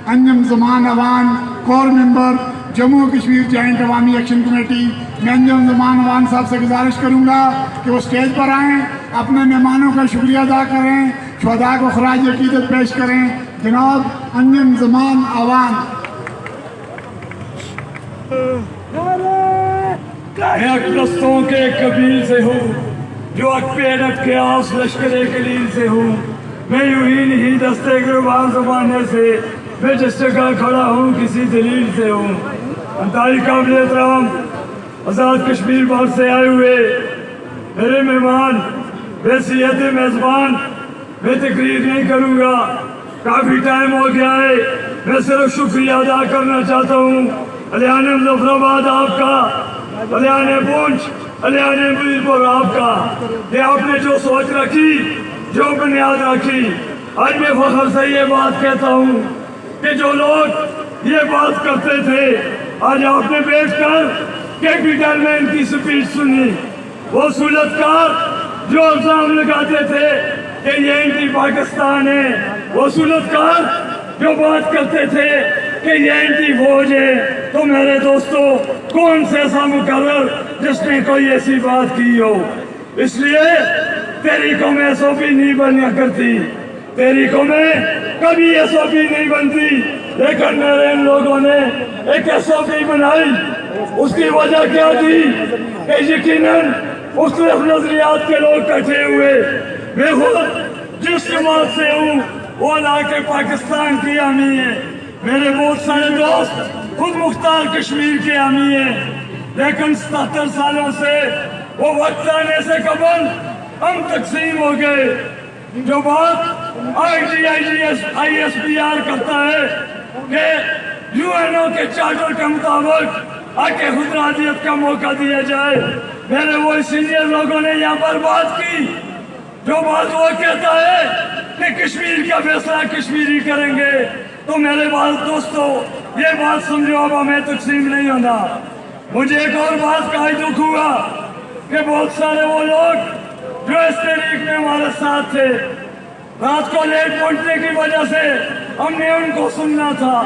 انجم زمان اوان کور ممبر جموں کشمیر جوائنٹ عوامی ایکشن کمیٹی۔ میں انجم زمان اوان صاحب سے گزارش کروں گا کہ وہ سٹیج پر آئیں، اپنے مہمانوں کا شکریہ ادا کریں، شہداء کو خراج عقیدت پیش کریں۔ جناب انجم زمان اوان۔ میں اقدستوں کے قبیل سے ہوں، جو اک پہ ڈٹ کے آس لشکر کلیل سے ہوں۔ میں یوں ہی نہیں دستے گروان زمانے سے، میں جس جگہ کھڑا ہوں کسی دلیل سے ہوں۔ انتہائی قابل احترام آزاد کشمیر بھر سے آئے ہوئے میرے مہمان، بحیثیت میزبان میں تقریر نہیں کروں گا، کافی ٹائم ہو گیا ہے۔ میں صرف شکریہ ادا کرنا چاہتا ہوں الیان مظفر آباد آپ کا، الیان پونچھ، الیان میرپور آپ کا، کہ آپ نے جو سوچ رکھی، جو بنیاد رکھی۔ آج میں فخر سے یہ بات کہتا ہوں کہ جو لوگ یہ بات کرتے تھے، آج آپ نے بیٹھ کر کیپیٹل میں ان کی سپیچ سنی۔ وہ سہولتکار جو الزام لگاتے تھے کہ یہ اینٹی پاکستان ہے، وہ سہولتکار جو بات کرتے تھے کہ یہ اینٹی فوج ہے، تو میرے دوستو کون سے ایسا مقرر جس نے کوئی ایسی بات کی ہو؟ اس لیے تیری قوم ایس او پی نہیں بنیا کرتی، تیری قومیں کبھی ایس او پی نہیں بنتی، لیکن میرے ان لوگوں نے ایک ایس او پی بنائی۔ اس کی وجہ کیا تھی کہ یقیناً مختلف نظریات کے لوگ کٹھے ہوئے۔ میں خود جس جماعت سے ہوں وہ علاقے پاکستان کی حامی ہے، میرے بہت سارے دوست خود مختار کشمیر کے حامی ہیں، لیکن 77 سالوں سے وہ وقت آنے سے قبل ہم تقسیم ہو گئے۔ جو بات آئی ایس پی آر کرتا ہے کہ یو این او کے چارٹر کے مطابق حق خود ارادیت کا موقع دیا جائے، میرے وہ سینئر لوگوں نے یہاں پر بات کی۔ جو بات وہ کہتا ہے کہ کشمیر کا فیصلہ کشمیری کریں گے، تو میرے بات دوستو یہ بات سمجھو، اب ہمیں تقسیم نہیں ہونا۔ مجھے ایک اور بات کا ہی دکھ ہوا کہ بہت سارے وہ لوگ جو اس تحریک میں ہمارے ساتھ تھے، رات کو لیٹ پہنچنے کی وجہ سے ہم نے ان کو سننا تھا،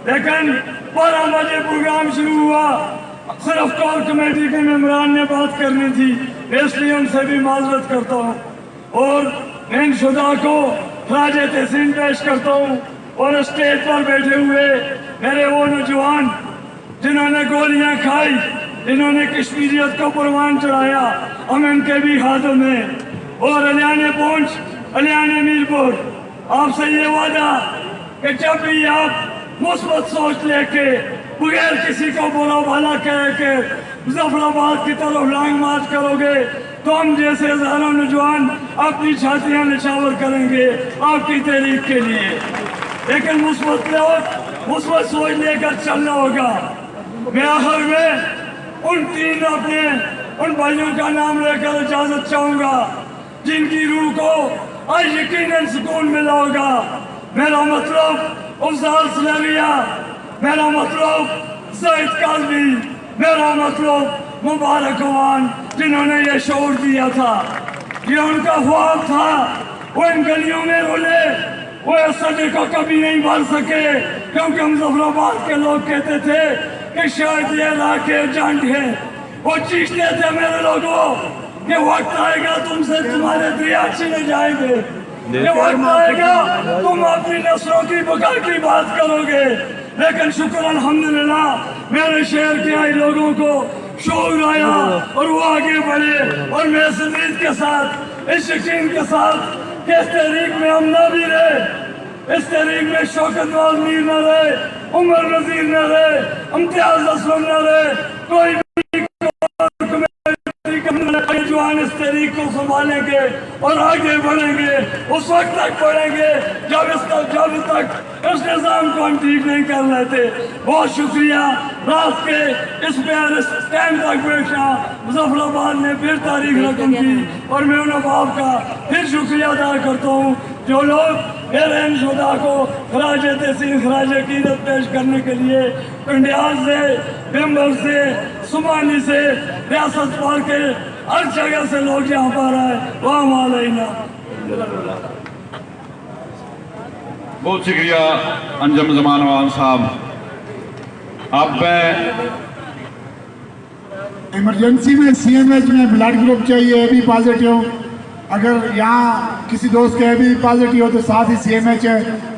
لیکن 12 بجے پروگرام شروع ہوا، صرف کور کمیٹی کے ممبران نے بات کرنی تھی، اس لیے ان سے بھی معذرت کرتا ہوں اور ان شہداء کو خراج تحسین پیش کرتا ہوں۔ اور اسٹیج پر بیٹھے ہوئے میرے وہ نوجوان جنہوں نے گولیاں کھائی، جنہوں نے کشمیریت کو پروان چڑھایا، ہم ان کے بھی ہاتھوں میں۔ اور الیان پونچھ، الیان میرپور، آپ سے یہ وعدہ کہ جب بھی آپ مثبت سوچ لے کے بغیر کسی کو برا بھلا کہہ کے مظفرآباد کی طرف لانگ مارچ کرو گے تو ہم جیسے ہزاروں نوجوان اپنی چھاتیاں نچھاور کریں گے آپ کی تحریک کے لیے. لیکن مثبت سوچ لے کر چلنا ہوگا. میں آخر میں ان بھائیوں کا نام لے کر اجازت چاہوں گا جن کی روح کو آج یقیناً سکون ملا ہوگا. میرا مطلب افضال سلیمیہ، میرا مطلب زاہد کاظمی، میرا مطلب مبارک عوان جنہوں نے یہ شعور دیا تھا. یہ ان کا خواب تھا. وہ ان گلیوں میں رولے، وہ اس صدی کو کبھی نہیں بھر سکے کیونکہ مظفرآباد کے لوگ کہتے تھے کہ شاید یہ علاقے جنگ ہے. وہ چیختے تھے میرے لوگوں کہ وقت آئے گا تم سے تمہارے دریا چھینے جائیں گے، یہ وقت آئے گا تم اپنی نسلوں کی بقا کی بات کرو گے. لیکن شکر الحمدللہ میرے شہر کے آئی لوگوں کو شعور آیا اور وہ آگے بڑھے. اور میں اس امید کے ساتھ، اس یقین کے ساتھ کہ اس تحریک میں ہم نہ بھی رہے، اس تحریک میں شوکت نواز میر نہ رہے، عمر نذیر نہ رہے، امتیاز اسلم نہ رہے، کوئی جوان اس تحریک کو سنبھالیں گے اور آگے بڑھیں گے. اس وقت تک بڑھیں گے جب تک اس نظام کو ہم ٹھیک نہیں کر لیتے. بہت شکریہ. رات کے اس پیارے سٹینڈ تک بیٹھا مظفرآباد نے پھر تاریخ رقم کی اور میں ان احباب کا پھر شکریہ ادا کرتا ہوں جو لوگ میرے ان شہداء کو خراج تحسین خراج عقیدت پیش کرنے کے لیے کنڈیال سے، بمبر سے، سمانی سے، ریاست پار کے ہر جگہ سے لوگ یہاں پر آئے. وام علینا. بہت شکریہ انجم زمان عوام صاحب. اب میں ایمرجنسی میں سی ایم ایچ میں بلڈ گروپ چاہیے اے بی پازیٹیو. اگر یہاں کسی دوست کے اے بی پازیٹیو ہو تو ساتھ ہی سی ایم ایچ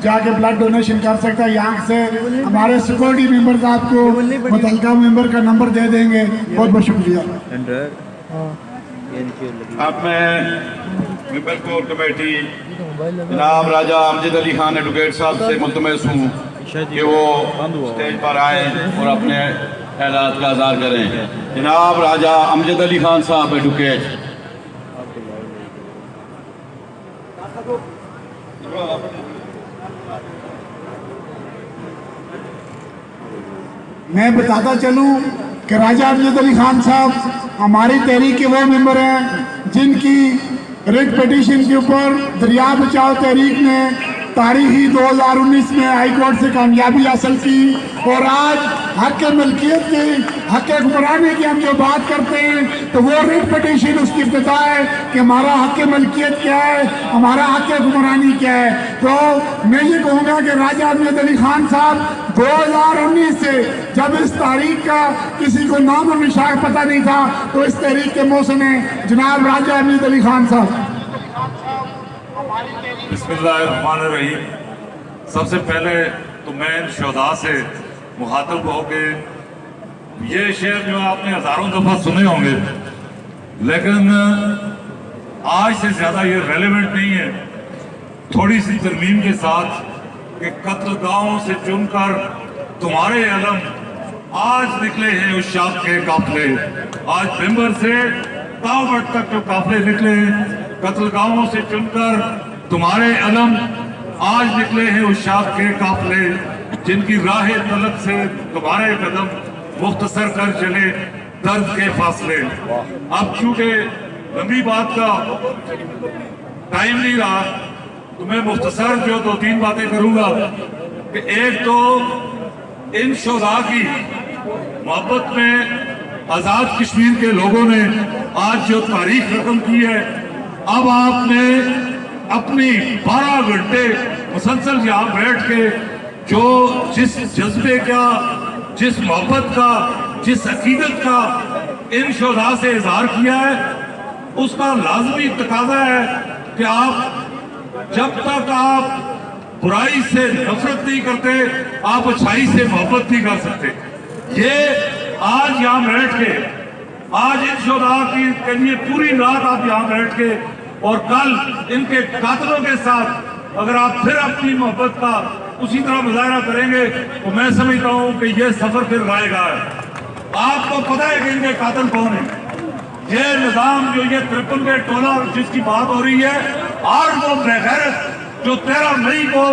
جا کے بلڈ ڈونیشن کر سکتا ہے. یہاں سے ہمارے سیکورٹی ممبرز آپ کو متعلقہ ممبر کا نمبر دے دیں گے. بہت بہت شکریہ. اب میں ممبر کور کمیٹی جناب راجہ امجد علی خان ایڈوکیٹ صاحب سے ملتمس ہوں کہ وہ اسٹیج پر آئیں اور اپنے خیالات کا اظہار کریں. جناب راجہ امجد علی خان صاحب ایڈوکیٹ. میں بتاتا چلوں کہ راجہ امجد علی خان صاحب ہماری تحریک کے وہ ممبر ہیں جن کی ریٹ پیٹیشن کے اوپر دریا بچاؤ تحریک نے تاریخی 2019 میں ہائی کورٹ سے کامیابی حاصل کی. اور آج حق ملکیت کی، حق حکمرانی کی ہم جو بات کرتے ہیں تو وہ ریٹ پیٹیشن اس کی ابتدا ہے کہ ہمارا حق ملکیت کیا ہے، ہمارا حق حکمرانی کیا ہے. تو میں یہ کہوں گا کہ راجہ امجد علی خان صاحب 2019 سے جب اس تاریخ کا کسی کو نام و نشان پتہ نہیں تھا تو اس تحریک کے موسم ہیں جناب راجہ امجد علی خان صاحب. بسم اللہ الرحمن الرحیم. سب سے پہلے تو میں ان شہداء سے مخاطب ہو کے یہ شعر جو آپ نے ہزاروں دفعہ سنے ہوں گے لیکن آج سے زیادہ یہ ریلیونٹ نہیں ہے. تھوڑی سی ترمیم کے ساتھ کہ قتل گاہوں سے چن کر تمہارے علم آج نکلے ہیں اس شاخ کے قافلے. آج بمبر سے تاوٹ تک جو قافلے نکلے ہیں قتل گاہوں سے چن کر تمہارے علم آج نکلے ہیں اس شاخ کے قافلے جن کی راہ طلب سے تمہارے قدم مختصر کر چلے درد کے فاصلے. اب چونکہ لمبی بات کا ٹائم نہیں رہا تو میں مختصر جو 2-3 باتیں کروں گا کہ ایک تو ان شہداء کی محبت میں آزاد کشمیر کے لوگوں نے آج جو تاریخ رقم کی ہے. اب آپ نے اپنی 12 گھنٹے مسلسل یہاں بیٹھ کے جو جس جذبے کا، جس محبت کا، جس عقیدت کا ان شہداء سے اظہار کیا ہے اس کا لازمی تقاضا ہے کہ آپ جب تک آپ برائی سے نفرت نہیں کرتے آپ اچھائی سے محبت نہیں کر سکتے. یہ آج یہاں بیٹھ کے آج ان شہداء کے لیے پوری رات آپ یہاں بیٹھ کے اور کل ان کے قاتلوں کے ساتھ اگر آپ پھر اپنی محبت کا उसी तरह मुजाहरा करेंगे तो मैं समझता हूँ कि ये सफर फिर आएगा। आपको पता है कि इनके कातिल कौन है? ये निजाम जो ये 53 के टोला जिसकी बात हो रही है, और वो बेगैरत जो 13 मई को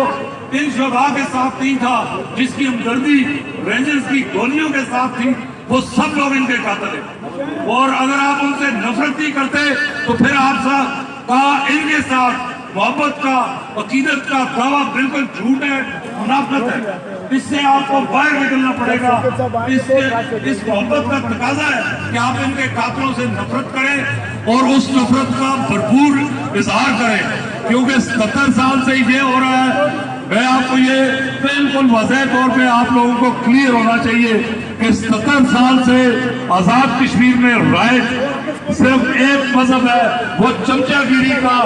इन शोधा के साथ नहीं था, जिसकी हमदर्दी रेंजर्स की गोलियों के साथ थी, वो सब लोग इनके कातिल हैं। और अगर आप उनसे नफरत नहीं करते तो फिर आप इनके साथ मोहब्बत का, अकीदत का दावा बिल्कुल झूठ है, मुनाफिक है। इससे आपको बाहर निकलना पड़ेगा। इस मोहब्बत का तकाजा है कि आप इनके कातिलों से नफरत करें और उस नफरत का भरपूर इजहार करें, क्योंकि 77 साल से ये हो रहा है। मैं आपको ये बिल्कुल वाज़ेह तौर पे आप लोगों को क्लियर होना चाहिए कि 77 साल से आज़ाद कश्मीर में राइट सिर्फ एक मजहब है, वो चमचागिरी का,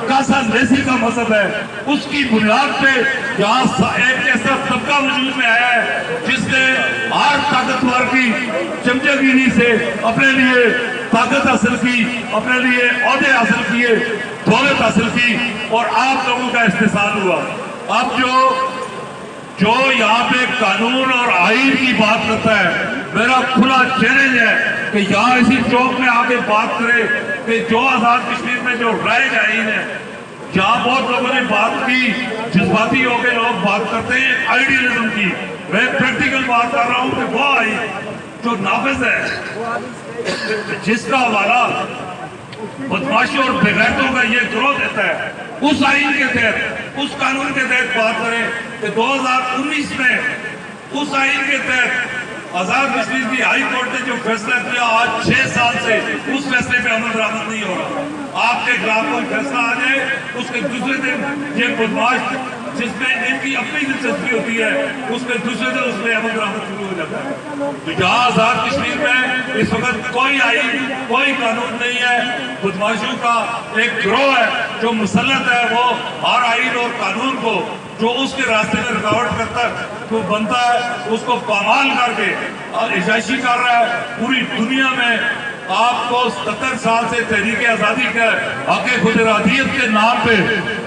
कासा लेसी का मजहब है। उसकी बुनियाद पे यहाँ एक ऐसा तबका वजूद में आया है जिसने हर ताकतवर की चमचागिरी से अपने लिए ताकत हासिल की, अपने लिए ओहदे हासिल किए, दौलत हासिल की, और आप लोगों का इस्तेसाल हुआ। अब जो यहाँ पे कानून और आईन की बात करता है, मेरा खुला चैलेंज है कि यहाँ इसी चौक में आके बात करे कि जो आजाद कश्मीर में जो राइट आईन है, जहाँ बहुत लोगों ने बात की, जज्बाती होकर लोग बात करते हैं आइडियलिज्म की, मैं प्रैक्टिकल बात कर रहा हूँ कि वो आईन जो नाफिज है, जिसका हवाला बदमाशी और बेगैरतों का ये गिरोह देता है, उस आईन के तहत, उस कानून के तहत बात करें कि 2019 में उस आईन के तहत आजाद कश्मीर की हाई कोर्ट ने जो फैसला किया, आज 6 साल से उस फैसले पे अमल दरामद नहीं हो रहा। आपके खिलाफ कोई फैसला आ जाए, उसके दूसरे दिन ये बदमाश जिसमें इनकी अपनी दिलचस्पी होती है, उसके दूसरे दिन उसमें अमल दरामद शुरू हो जाता है। तो यहाँ आजाद कश्मीर में इस वक्त कोई आईन, कोई कानून नहीं है। बदमाशियों का एक गिरोह है जो मुसल्लत है, वो हर आईन और कानून को जो उसके रास्ते में रुकावट करता तो बनता है, उसको पामाल करके और इजाशी कर रहा है। पूरी दुनिया में आपको 77 साल से तहरीक आज़ादी के हक़ खुदरादियत के नाम पे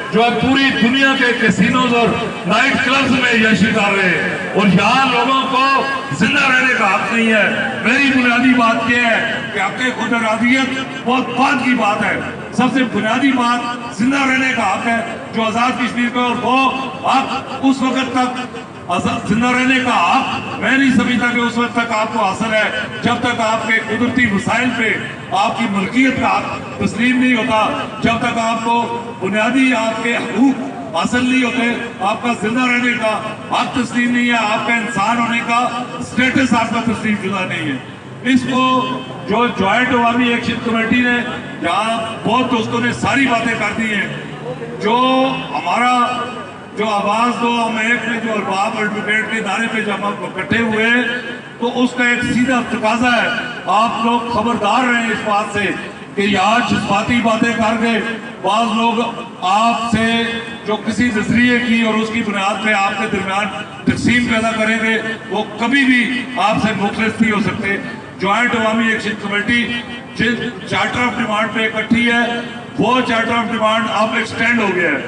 जो है पूरी दुनिया के कैसीनोज और नाइट क्लब्स में यशी कर रहे हैं, और यहाँ लोगों को जिंदा रहने का हक नहीं है। मेरी बुनियादी बात यह है कि हक़ खुदरादियत बहुत बाद की बात है, सबसे बुनियादी बात जिंदा रहने का हक है जो आज़ाद कश्मीर का, और वो हक उस वक्त तक जिंदा रहने का हक मैं नहीं समझता कि उस वक्त तक आपको हासिल है जब तक आपके कुदरती वसाइल पे आपकी मलकियत का हक तस्लीम नहीं होता, जब तक आपको बुनियादी आपके हकूक हासिल नहीं होते, आपका जिंदा रहने का हक तस्लीम नहीं है, आपका इंसान होने का स्टेटस आपका तस्लीम शुदा नहीं है। इसको जो ज्वाइंट अवामी एक्शन कमेटी ने, जहाँ बहुत दोस्तों ने सारी बातें कर दी हैं, जो हमारा जो आवाज दो हम एक में जो अरबाब एडवोकेट के नारे पे जब हम इकट्ठे हुए, तो उसका एक सीधा तकाजा है, आप लोग खबरदार रहे इस बात से कि यहाँ जज्बाती बातें करके बाज लोग आपसे जो किसी नजरिए की और उसकी बुनियाद पे आपके दरमियान तकसीम पैदा करेंगे, वो कभी भी आपसे मुखलिस नहीं हो सकते। ज्वाइंट अवामी एक्शन कमेटी जिस चार्टर ऑफ डिमांड पे इकट्ठी है, वो चार्टर ऑफ डिमांड अब एक्सटेंड हो गया है,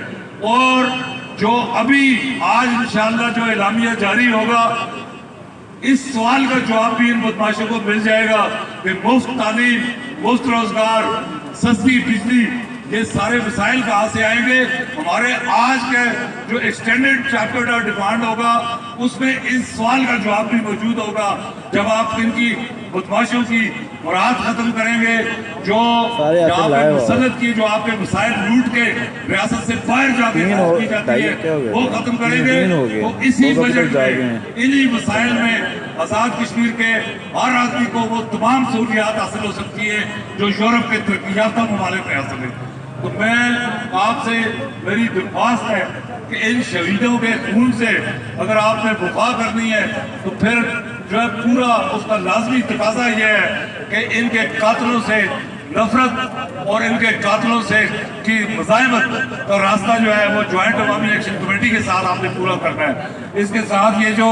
और जो अभी आज इंशाअल्लाह जो एलामिया जारी होगा, इस सवाल का जवाब भी इन बदमाशों को मिल जाएगा कि मुफ्त तालीम, मुफ्त रोजगार, सस्ती बिजली, ये सारे वसाइल कहाँ से आएंगे। हमारे आज के जो एक्सटेंडेड चैप्टर ऑफ डिमांड होगा उसमें इस सवाल का जवाब भी मौजूद होगा, जब आप इनकी बदमाशों की मुराद खत्म करेंगे, जो यहाँ पे मुसल्लत की जो आपके वसाइल लूट के रियासत से बाहर जाके की जाती है वो खत्म करेंगे। तो इसी बजट में इन्हीं वसाइल में आज़ाद कश्मीर के हर आदमी को वो तमाम सहूलियात हासिल हो सकती है जो यूरोप के तरक्की याफ्ता ममालिक में हासिल है। तो मैं आपसे मेरी दरख्वास्त है कि इन शहीदों के खून से अगर आपने वफा करनी है तो फिर जो है पूरा उसका लाजमी तकाजा यह है कि इनके कातिलों से नफरत और इनके कातिलों से की मज़ाहमत का रास्ता जो है वो ज्वाइंट अवामी एक्शन कमेटी के साथ आपने पूरा करना है। इसके साथ ये जो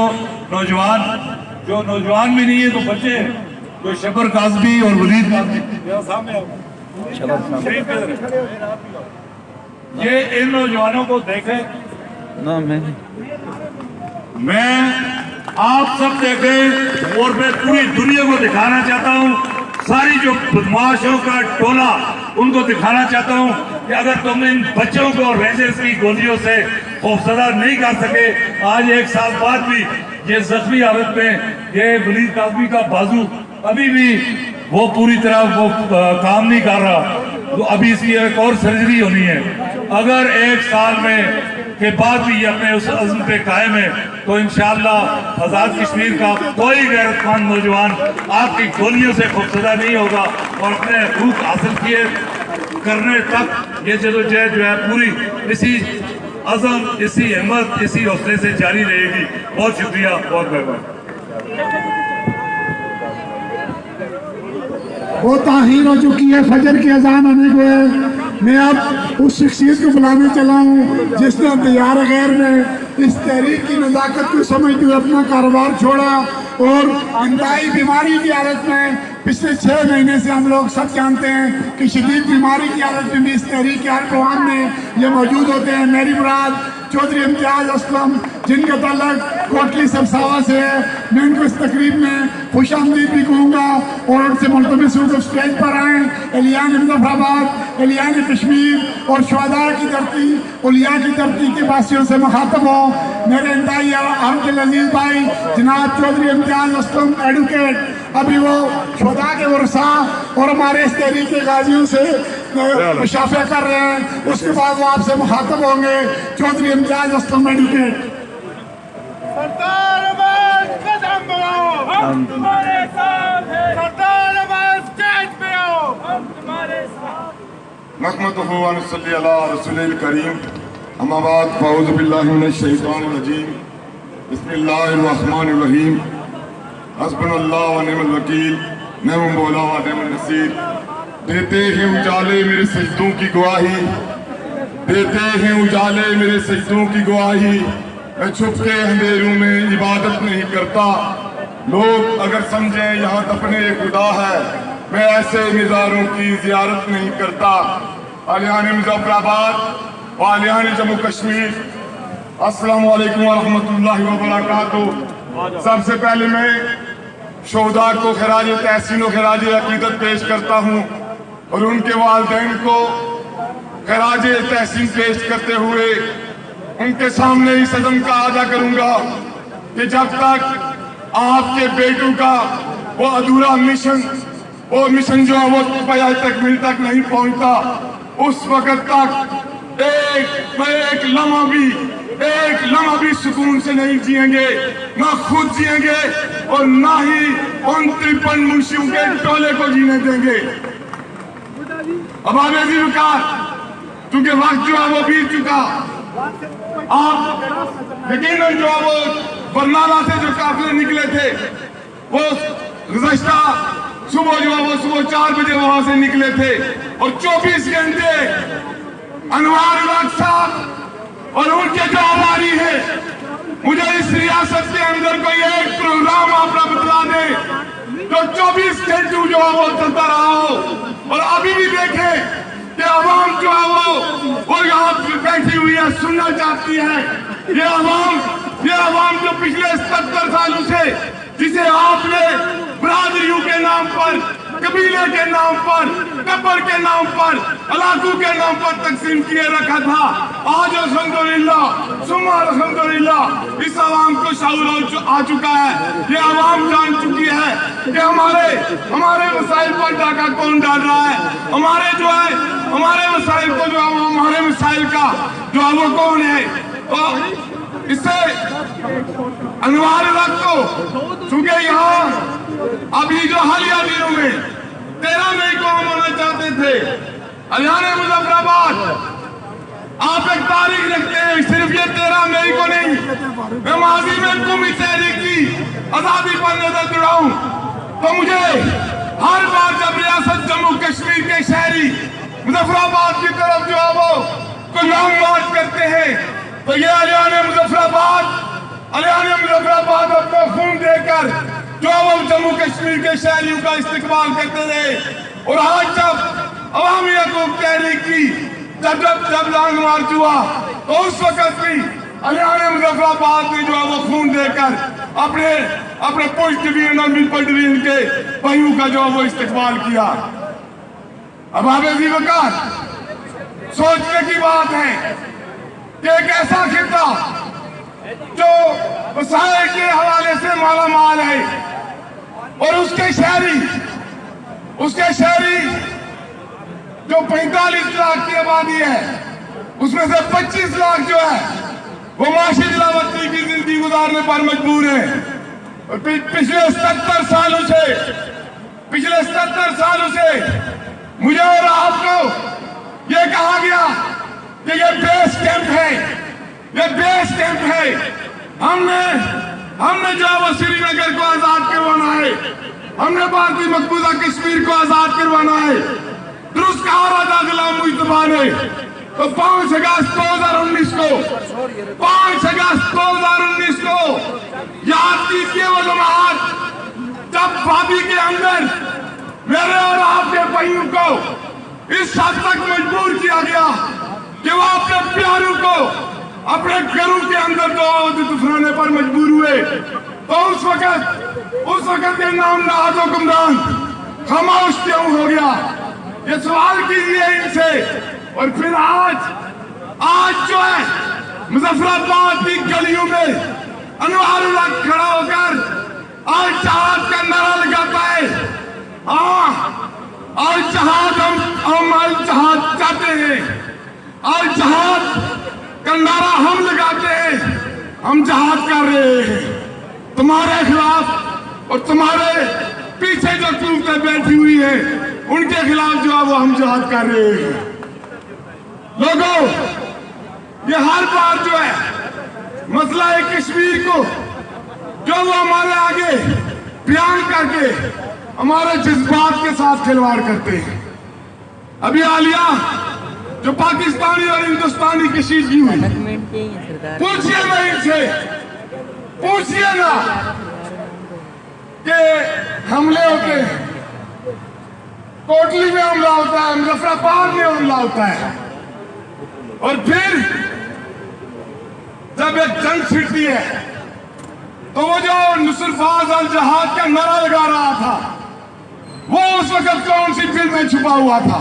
नौजवान भी नहीं है तो बच्चे, जो शबर काज़मी और वलीद काज़मी सामने, ये इन नौजवानों को देखें, मैं आप सब देखें और मैं पूरी दुनिया को दिखाना चाहता हूँ, सारी जो बदमाशों का टोला उनको दिखाना चाहता हूँ कि अगर तुम इन बच्चों को रेंजर्स की गोलियों से खौफजदा नहीं कर सके, आज 1 साल बाद भी ये जख्मी हालत में ये वलीद काज़मी का बाजू अभी भी वो पूरी तरह वो काम नहीं कर रहा, तो अभी इसकी एक और सर्जरी होनी है। अगर 1 साल में के बाद भी ये अपने उस अज़्म पे कायम है तो इंशाअल्लाह आज़ाद कश्मीर का कोई गैरतमंद नौजवान आपकी गोलियों से खौफजदा नहीं होगा और अपने हकूक़ हासिल किए करने तक ये जदोजहद जो है पूरी इसी अज़म, इसी हिम्मत, इसी हौसले से जारी रहेगी। बहुत शुक्रिया, बहुत मेहरबानी। वो ताहीर हो चुकी है, फजर की अजान होने को है। मैं अब उस शख्सियत को बुलाने चला हूँ जिसने दियार गैर में इस तहरीक की नज़ाकत को समझते हुए अपना कारोबार छोड़ा और इंतहाई बीमारी की हालत में पिछले 6 महीने से हम लोग सब जानते हैं कि शदीद बीमारी की हालत में भी इस तहरीक के अरकान में ये मौजूद होते हैं। मेरी मुराद चौधरी इम्तियाज असलम, जिनका ताल्लुक कोटली सबसावा से है, मैं उनको इस तकरीब में खुश आमदीद भी कहूँगा और उनसे मुल्तमिस हूँ कि स्टेज पर आएँ। एलियान मुजफ्फराबाद, एलियान कश्मीर और शुहदा की धरती, उलिया की धरती के वासियों से मुखातब हो। मेरे इंतहाई अब्दुल अजीज भाई जनाब चौधरी इम्तियाज असलम एडवोकेट अभी वो शुहदा के वर्सा और हमारे इस तहरीक के गाजियों से मुशाफे कर रहे हैं, उसके बाद वो आपसे मुखातब होंगे। चौधरी इम्तियाज असलम एडवोकेट। सरदार आवाज कदम बढ़ाओ, हम तुम्हारे साथ हैं। सरदार आवाज स्टेज पे आओ, हम तुम्हारे साथ। नहमदुहु व नसल्ली अला रसूलिल करीम, अम्मा बाद फ़अऊज़ु बिल्लाहि मिनश शैतानिर रजीम, बिस्मिल्लाहिर रहमानिर रहीम, हस्बुनल्लाहु व निअमल वकील, निअमल मौला व निअमल नसीर। देते हैं उजाले मेरे सजदों की गवाही, देते हैं उजाले मेरे सजदों की गवाही। मैं छुप के अंधेरों में इबादत नहीं करता, लोग अगर समझें यहाँ दफने खुदा है, मैं ऐसे निज़ारों की ज़ियारत नहीं करता। आलियान मुज़फ़्फ़राबाद व आलियान जम्मू कश्मीर, अस्सलामु अलैकुम व रहमतुल्लाहि व बरकातुहू। सबसे पहले मैं शोहदा को खराज तहसीन व खराज अकीदत पेश करता हूँ और उनके वालिदैन को खराज तहसीन पेश करते हुए उनके सामने इस सदम का अदा करूंगा कि जब तक आपके बेटों का वो अधूरा मिशन, वो मिशन जो है वो पयाज तक मिल तक नहीं पहुंचता, उस वक्त तक एक लम्हा भी सुकून से नहीं जिएंगे, ना खुद जिएंगे और ना ही उन 53 मुंशियों के टोले को जीने देंगे। अब आगे जी क्योंकि वक्त जो है वो बीत चुका, आप यकीनन जो है वो बरनाला से जो काफिले निकले थे वो गुज़श्ता सुबह जो है वो सुबह 4 बजे वहां से निकले थे और 24 घंटे अनवार वक्त साहब और उनके जो हमारी है, मुझे इस रियासत के अंदर कोई एक प्रोग्राम आप बतला दे जो 24 घंटे जो है वो चलता रहा हो और अभी भी देखें कि आवाम जो है वो यहाँ बैठी हुई है, सुनना चाहती है। ये आवाम जो पिछले 70 सालों से जिसे आपने बरादरियों के नाम पर, कबीले के नाम पर, टब्बर के नाम पर, इलाकों के नाम पर तकसीम किए रखा था, आज अल्हम्दुलिल्लाह सुम्मा अल्हम्दुलिल्लाह इस आवाम को शऊर आ चुका है। ये आवाम जान चुकी है कि हमारे मसाइल पर डाका कौन डाल रहा है, हमारे मसाइल को जो हमारे मसाइल का जो है वो कौन है। तो इससे अनिवार्य वक्त को चूंकि यहाँ अभी जो हालिया दिनों में 13 मई को हम होना चाहते थे, हरियाणा मुजफ्फराबाद आप एक तारीख रखते हैं, सिर्फ ये 13 मई को नहीं, मैं माजी में कौमी तहरीक की आजादी पर नजर दौड़ाऊं तो मुझे हर बार जब रियासत जम्मू कश्मीर के शहरी मुजफ्फराबाद की तरफ जो है वो कोई लॉन्ग मार्च करते हैं तो ये हरियाणा मुजफ्फराबाद अपना खून देकर जो वो जम्मू कश्मीर के शहरियों का इस्तेमाल करते रहे। और आज जब अवामी हकूक तहरीक की जब लॉन्ग मार्च हुआ तो उस वक्त भी हरियाणा मुजफ्फराबाद में जो है वो खून देकर अपने पुलिस डिवीजन और मिलपल डिवीजन के भाइयों का जो है वो इस्तेमाल किया। अब आबेदी वकार सोचने की बात है कि एक ऐसा खिता जो वसाइल के हवाले से माला माल है और उसके शहरी जो 45 लाख की आबादी है उसमें से 25 लाख जो है वो माशी जलावतनी की जिंदगी गुजारने पर मजबूर है। और पिछले 77 सालों से मुझे और आपको ये कहा गया कि ये बेस कैंप है, हमने जो है वो श्रीनगर को आजाद करवाना है, हमने भारतीय मकबूजा कश्मीर को आजाद करवाना है। दुरुस्त कहा राजा गुलाम मुस्तफा ने तो 5 अगस्त 2019 को याद कीजिए वो लम्हात जब वादी के अंदर मेरे और आपके भाइयों को इस हद तक मजबूर किया गया कि वो अपने प्यारों को अपने घरों के अंदर दफनाने पर मजबूर हुए। तो उस वक्त के नाम नहाद हुक्मरान खामोश क्यों हो गया, ये सवाल कीजिए इनसे। और फिर आज जो है मुजफ्फराबाद की गलियों में अनवारुल्लाह खड़ा होकर आज जहाद का नारा लगाता है। आज जहाद हम जहाद चाहते हैं, आज जहाद का नारा हम लगाते हैं, हम जहाद कर रहे हैं तुम्हारे खिलाफ और तुम्हारे पीछे जो कुर्ते बैठी हुई है उनके खिलाफ जो है वो हम जहाद कर रहे हैं। लोगों, ये हर बार जो है मसला है कश्मीर को जो वो हमारे आगे बयान करके हमारे जज्बात के साथ खिलवाड़ करते हैं। अभी हालिया जो पाकिस्तानी और हिंदुस्तानी कशीदगी हुई, पूछिए ना इनसे, पूछिए ना कि हमले होते हैं, कोटली में हमला होता है, मुजफ्फराबाद में हमला होता है, और फिर जब एक जंग छिड़ती है तो वो जो नुसरफाज अल जहाद का नारा लगा रहा था वो उस वक्त कौन सी फिल्म में छुपा हुआ था,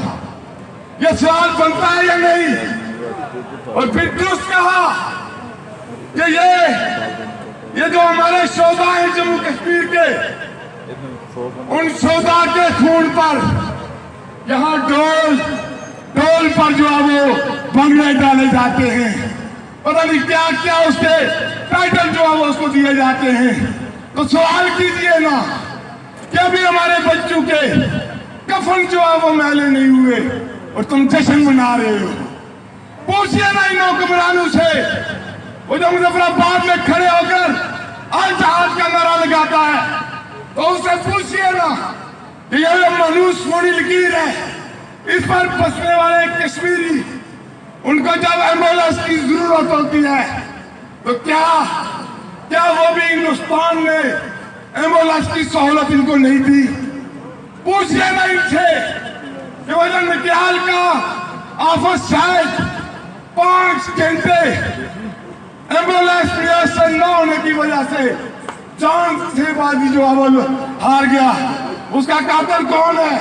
ये सवाल बनता है या नहीं। और फिर दुरुस्त कहा कि ये जो हमारे शोधा हैं जम्मू कश्मीर के, उन शोधा के खून पर यहाँ ढोल पर जो है वो भंगड़े डाले जाते हैं, पता नहीं क्या क्या उसके टाइटल जो है वो उसको दिए जाते हैं। तो सवाल कीजिए ना कि अभी हमारे बच्चों के कफन जो है वो मैले नहीं हुए और तुम जश्न मना रहे हो। पूछिए ना इन हुक्मरानों से, वो जो मुजफ्फराबाद में खड़े होकर अल जहाद का नारा लगाता है, तो उससे पूछिए ना कि ये मनूस मोड़ी लकीर है, इस पर बसने वाले कश्मीरी उनको जब एम्बुलेंस की जरूरत होती है तो क्या वो भी हिंदुस्तान ने एम्बुलेंस की सहूलत इनको नहीं दी। पूछिए ना इनसे कि वजह निकाल का ऑफिस शायद 5 घंटे एम्बुलेंस रिएक्शन न होने की वजह से जान से बाजी जो है हार गया। उसका कातिल कौन है?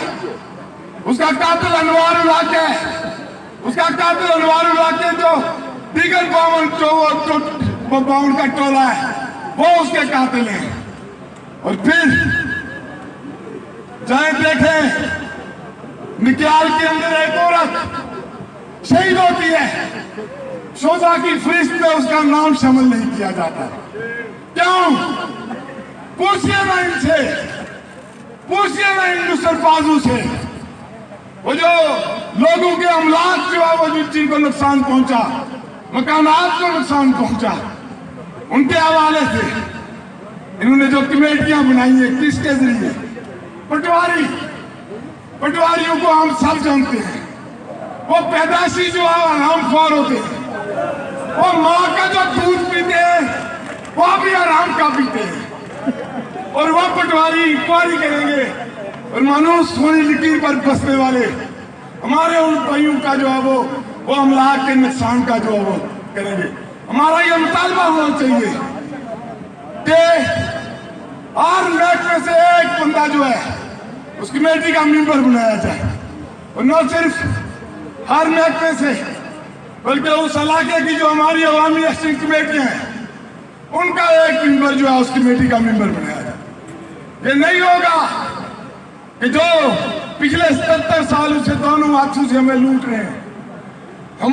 उसका कातिल अनवार इलाके, उसका कातिल अनवार इलाके जो दीगर बावन का टोला है वो उसके कातिल है। और फिर चाहे देखें निकाल के अंदर एक औरत शहीद होती है, शोधा की फहरिस्त में उसका नाम शामिल नहीं किया जाता। क्यों? पूछिए ना इनसे, पूछिए ना इन मुसलफाजों से। वो जो लोगों के अमलाक जो है वो जिनको नुकसान पहुंचा, मकानात को नुकसान पहुंचा, उनके हवाले से इन्होंने जो कमेटियां बनाई है किसके जरिए? पटवारियों को हम सब जानते हैं, वो पैदाशी जो है हराम खोर होते हैं, वो माँ का जो दूध पीते हैं वो भी हराम का पीते हैं। और वो पटवारी इंक्वायरी करेंगे और मानो सोनी लकीर पर बसने वाले हमारे उन भाइयों का जो है वो अमलाक के नुकसान का जो है वो करेंगे। हमारा ये मुतालबा होना चाहिए कि हर महकमे से एक बंदा जो है उस कमेटी का मेंबर बनाया जाए, और न सिर्फ हर महकमे से बल्कि उस इलाके की जो हमारी अवामी एक्शन कमेटियां हैं उनका एक मेंबर जो है उस कमेटी का मेंबर बनाया जाए। ये नहीं होगा कि जो पिछले 77 सालों से दोनों हाथों से हमें लूट रहे हैं, हम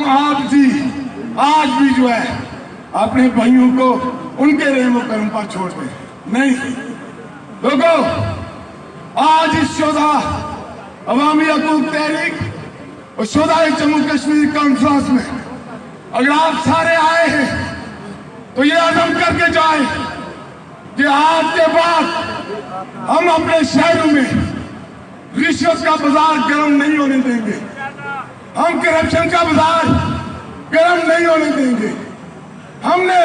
आज भी जो है अपने भाइयों को उनके रहम करम पर छोड़ दें। नहीं लोगों, आज इस शोधा अवामी हकूक तहरीक और शोधा जम्मू कश्मीर कॉन्फ्रेंस में अगर आप सारे आए हैं तो ये अज़म करके जाए कि आज के बाद हम अपने शहरों में रिश्वत का बाजार गर्म नहीं होने देंगे, हम करप्शन का बाजार गर्म नहीं होने देंगे। हमने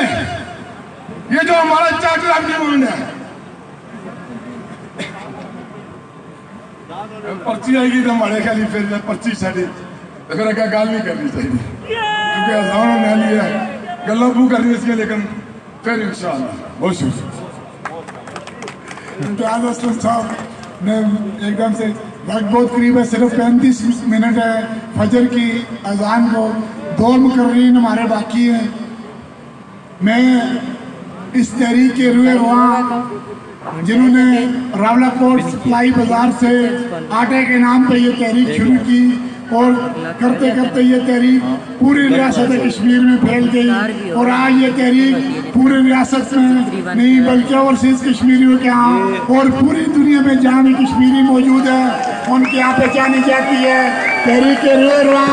ये जो हमारा चार्टर ऑफ डिमांड है, पर्ची आएगी तो हमारे खाली फिर पर्ची छड़ी तो फिर क्या गाल नहीं करनी चाहिए, क्योंकि अजानों ने लिया गल्ला बू करनी इसके, लेकिन फिर इंशाअल्लाह बहुत शुक्रिया। साहब मैं एकदम से वक्त बहुत करीब है, सिर्फ 35 मिनट है फजर की अजान को, 2 मुकर्रीन हमारे बाकी हैं। मैं इस तहरीक के रुए वहाँ जिन्होंने रावलाकोट सप्लाई बाजार से आटे के नाम पे ये तहरीक शुरू की और करते करते ये तहरीक पूरी रियासत कश्मीर में फैल गई, और आज ये तहरीक पूरी रियासत में नहीं बल्कि ओवरसीज कश्मीरियों के यहाँ और पूरी दुनिया में जहाँ भी कश्मीरी मौजूद है उनके यहाँ पहचानी जाती है। तहरीक के रुआ,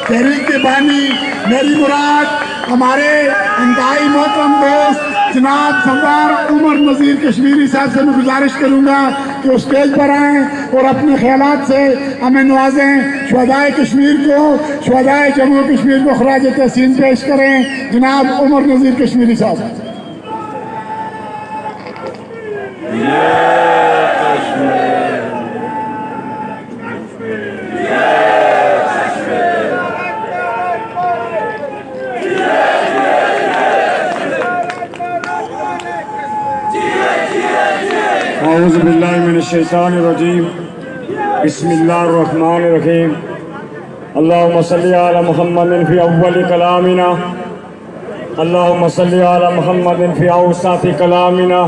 तहरीक के बानी मेरी मुराद हमारे इंतहाई मोहतरम दोस्त जनाब सरदार उमर नज़ीर कश्मीरी साहब से मैं गुजारिश करूँगा कि वो स्टेज पर आएँ और अपने ख्यालात से हमें नवाजें। शुहदाए कश्मीर को, शुहदाए जम्मू कश्मीर को खराज तहसीन पेश करें जनाब उमर नज़ीर कश्मीरी साहब। औज़ु बिल्लाहि मिनश शैतानिर रजीम, बिस्मिल्लाहिर रहमानिर रहीम। अल्लाहुम्मा सल्लि अला मुहम्मदिन फी अव्वलि कलामिना, अल्लाहुम्मा सल्लि अला मुहम्मदिन फी औसाति कलामिना,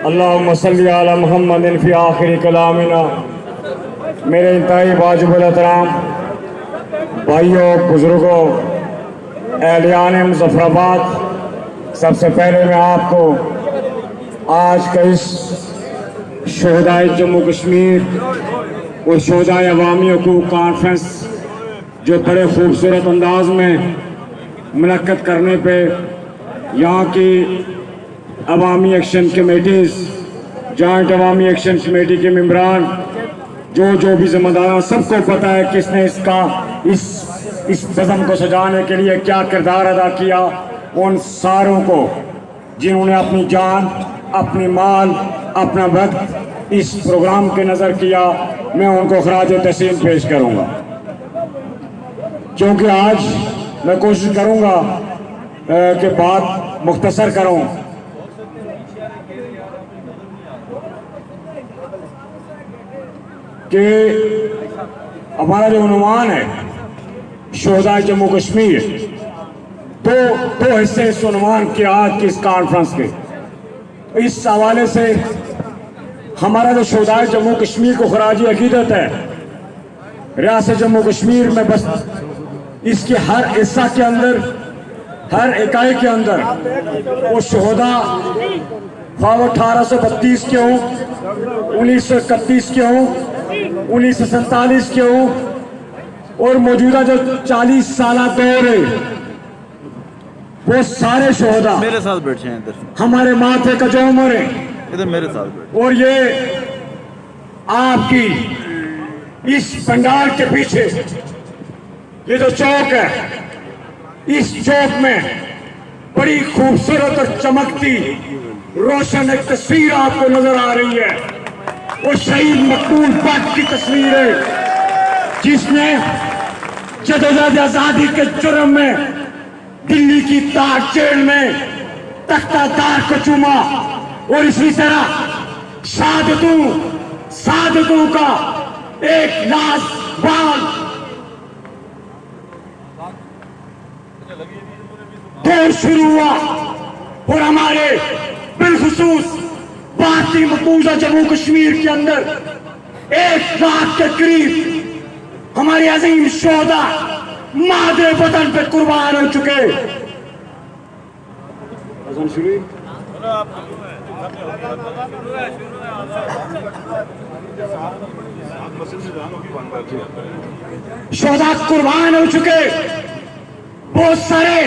अल्लाहुम्मा सल्लि अला मुहम्मदिन फी आखिरी कलामिना। मेरे इंतहाई वाजिबुल एहतराम भाइयों, बुजुर्गों, अहलियान मुज़फ़्फ़राबाद, सबसे पहले मैं आपको आज का इस शोहदाए जम्मू कश्मीर और शोहदाए अवामी हकूक़ कॉन्फ्रेंस जो बड़े खूबसूरत अंदाज में मुनक्कद करने पे यहाँ की अवामी action committees, joint Awami action committee के मेम्बरान, जो भी ज़िम्मेदार, सबको पता है किसने इस बज़म को सजाने के लिए क्या किरदार अदा किया। उन सारों को जिन्होंने अपनी जान, अपनी माल, अपना वक्त इस प्रोग्राम के नज़र किया, मैं उनको खराज तहसीन पेश करूँगा। क्योंकि आज मैं कोशिश करूँगा कि बात मुख्तसर करूँ। कि हमारा जो उन्वान है शोहदाए जम्मू कश्मीर, दो हिस्से इस उन्वान के आज की इस कॉन्फ्रेंस के। इस हवाले से हमारा जो शोहदाए जम्मू कश्मीर को खराजी अकीदत है, रियासत जम्मू कश्मीर में बस इसके हर हिस्सा के अंदर, हर इकाई के अंदर वो शोहदा 1832 के हों, 1931 के हों, 1947 के हों, और मौजूदा जो 40 साल दौर है, वो सारे शोहदा मेरे साथ बैठे हैं इधर, हमारे माथे का जो उम्र है इधर मेरे साथ बैठे। और ये आपकी इस पंडाल के पीछे ये जो चौक है, इस चौक में बड़ी खूबसूरत और चमकती रोशन एक तस्वीर आपको नजर आ रही है। वो शहीद मकबूल भट्ट की तस्वीर है जिसने जदोजहद आजादी के जुर्म में दिल्ली की तार जेल में तख्तादार को चूमा और इसी तरह सादतों का एक लाजवाब दौर शुरू हुआ और हमारे बिलखुसूस भारतीय मकबूजा जम्मू कश्मीर के अंदर 1 लाख के करीब हमारे अजीम शोहदा मादे वतन पे कुर्बान हो चुके। शोहदा कुर्बान हो चुके, बहुत सारे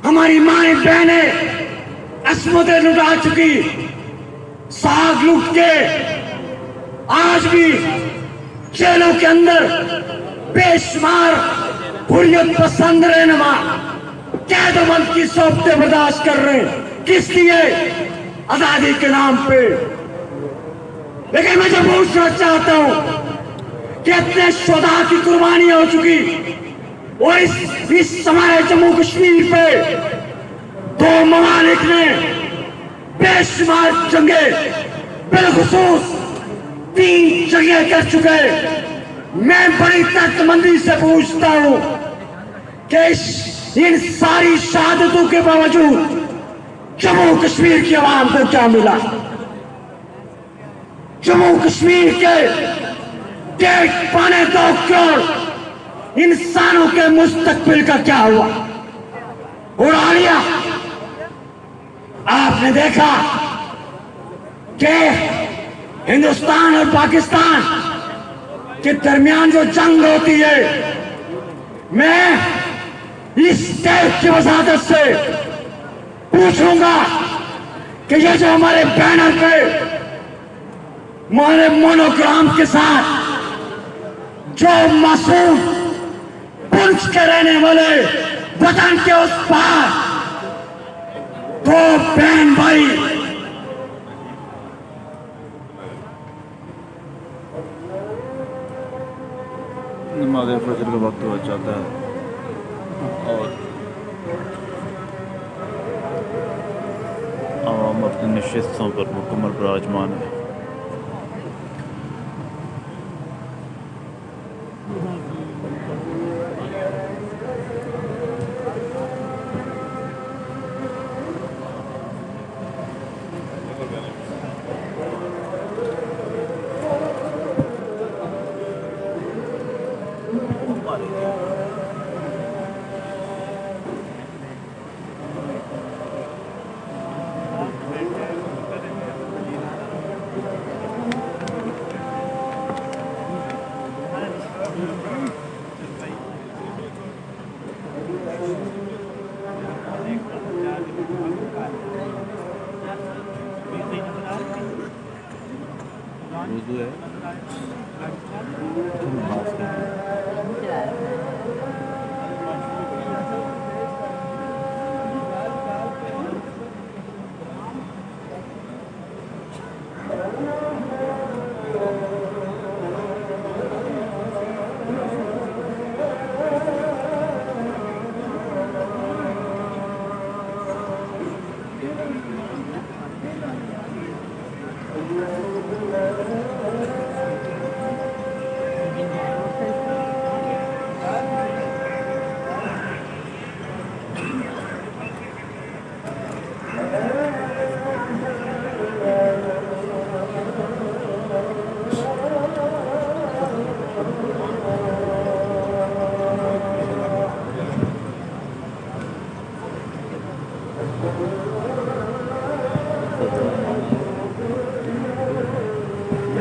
हमारी माएं बहनें अस्मतें लुटा चुकी, साग लूट के आज भी जेलों के अंदर बेशुमार हुर्रियत पसंद रहनुमा कैदोबंद की सोबतें बर्दाश्त कर रहे हैं, किस लिए? आजादी के नाम पे। लेकिन मैं जो पूछना चाहता हूं कि इतने शोधा की कुर्बानियां हो चुकी और इस हमारे जम्मू कश्मीर पे 2 ममालिक ने बेशुमार जंगे बिलखुसूस 3 जगह कर चुके। मैं बड़ी तख्तमंदी से पूछता हूं कि इन सारी शहादतों के बावजूद जम्मू कश्मीर की आवाम को क्या मिला? जम्मू कश्मीर के 1.25 करोड़ इंसानों के मुस्तकबिल का क्या हुआ? और आलिया आपने देखा कि हिंदुस्तान और पाकिस्तान के दरमियान जो जंग होती है, मैं इस देश की वजाहत से पूछूंगा कि ये जो हमारे बैनर पे हमारे मोनोग्राम के साथ जो मासूम पुंछ के रहने वाले वतन के उस पार 2 बहन भाई नमाज फजर का वक्त हो जाता है और आवाम अपनी नशिस्तों पर मुकम्मल विराजमान है। वुज़ू है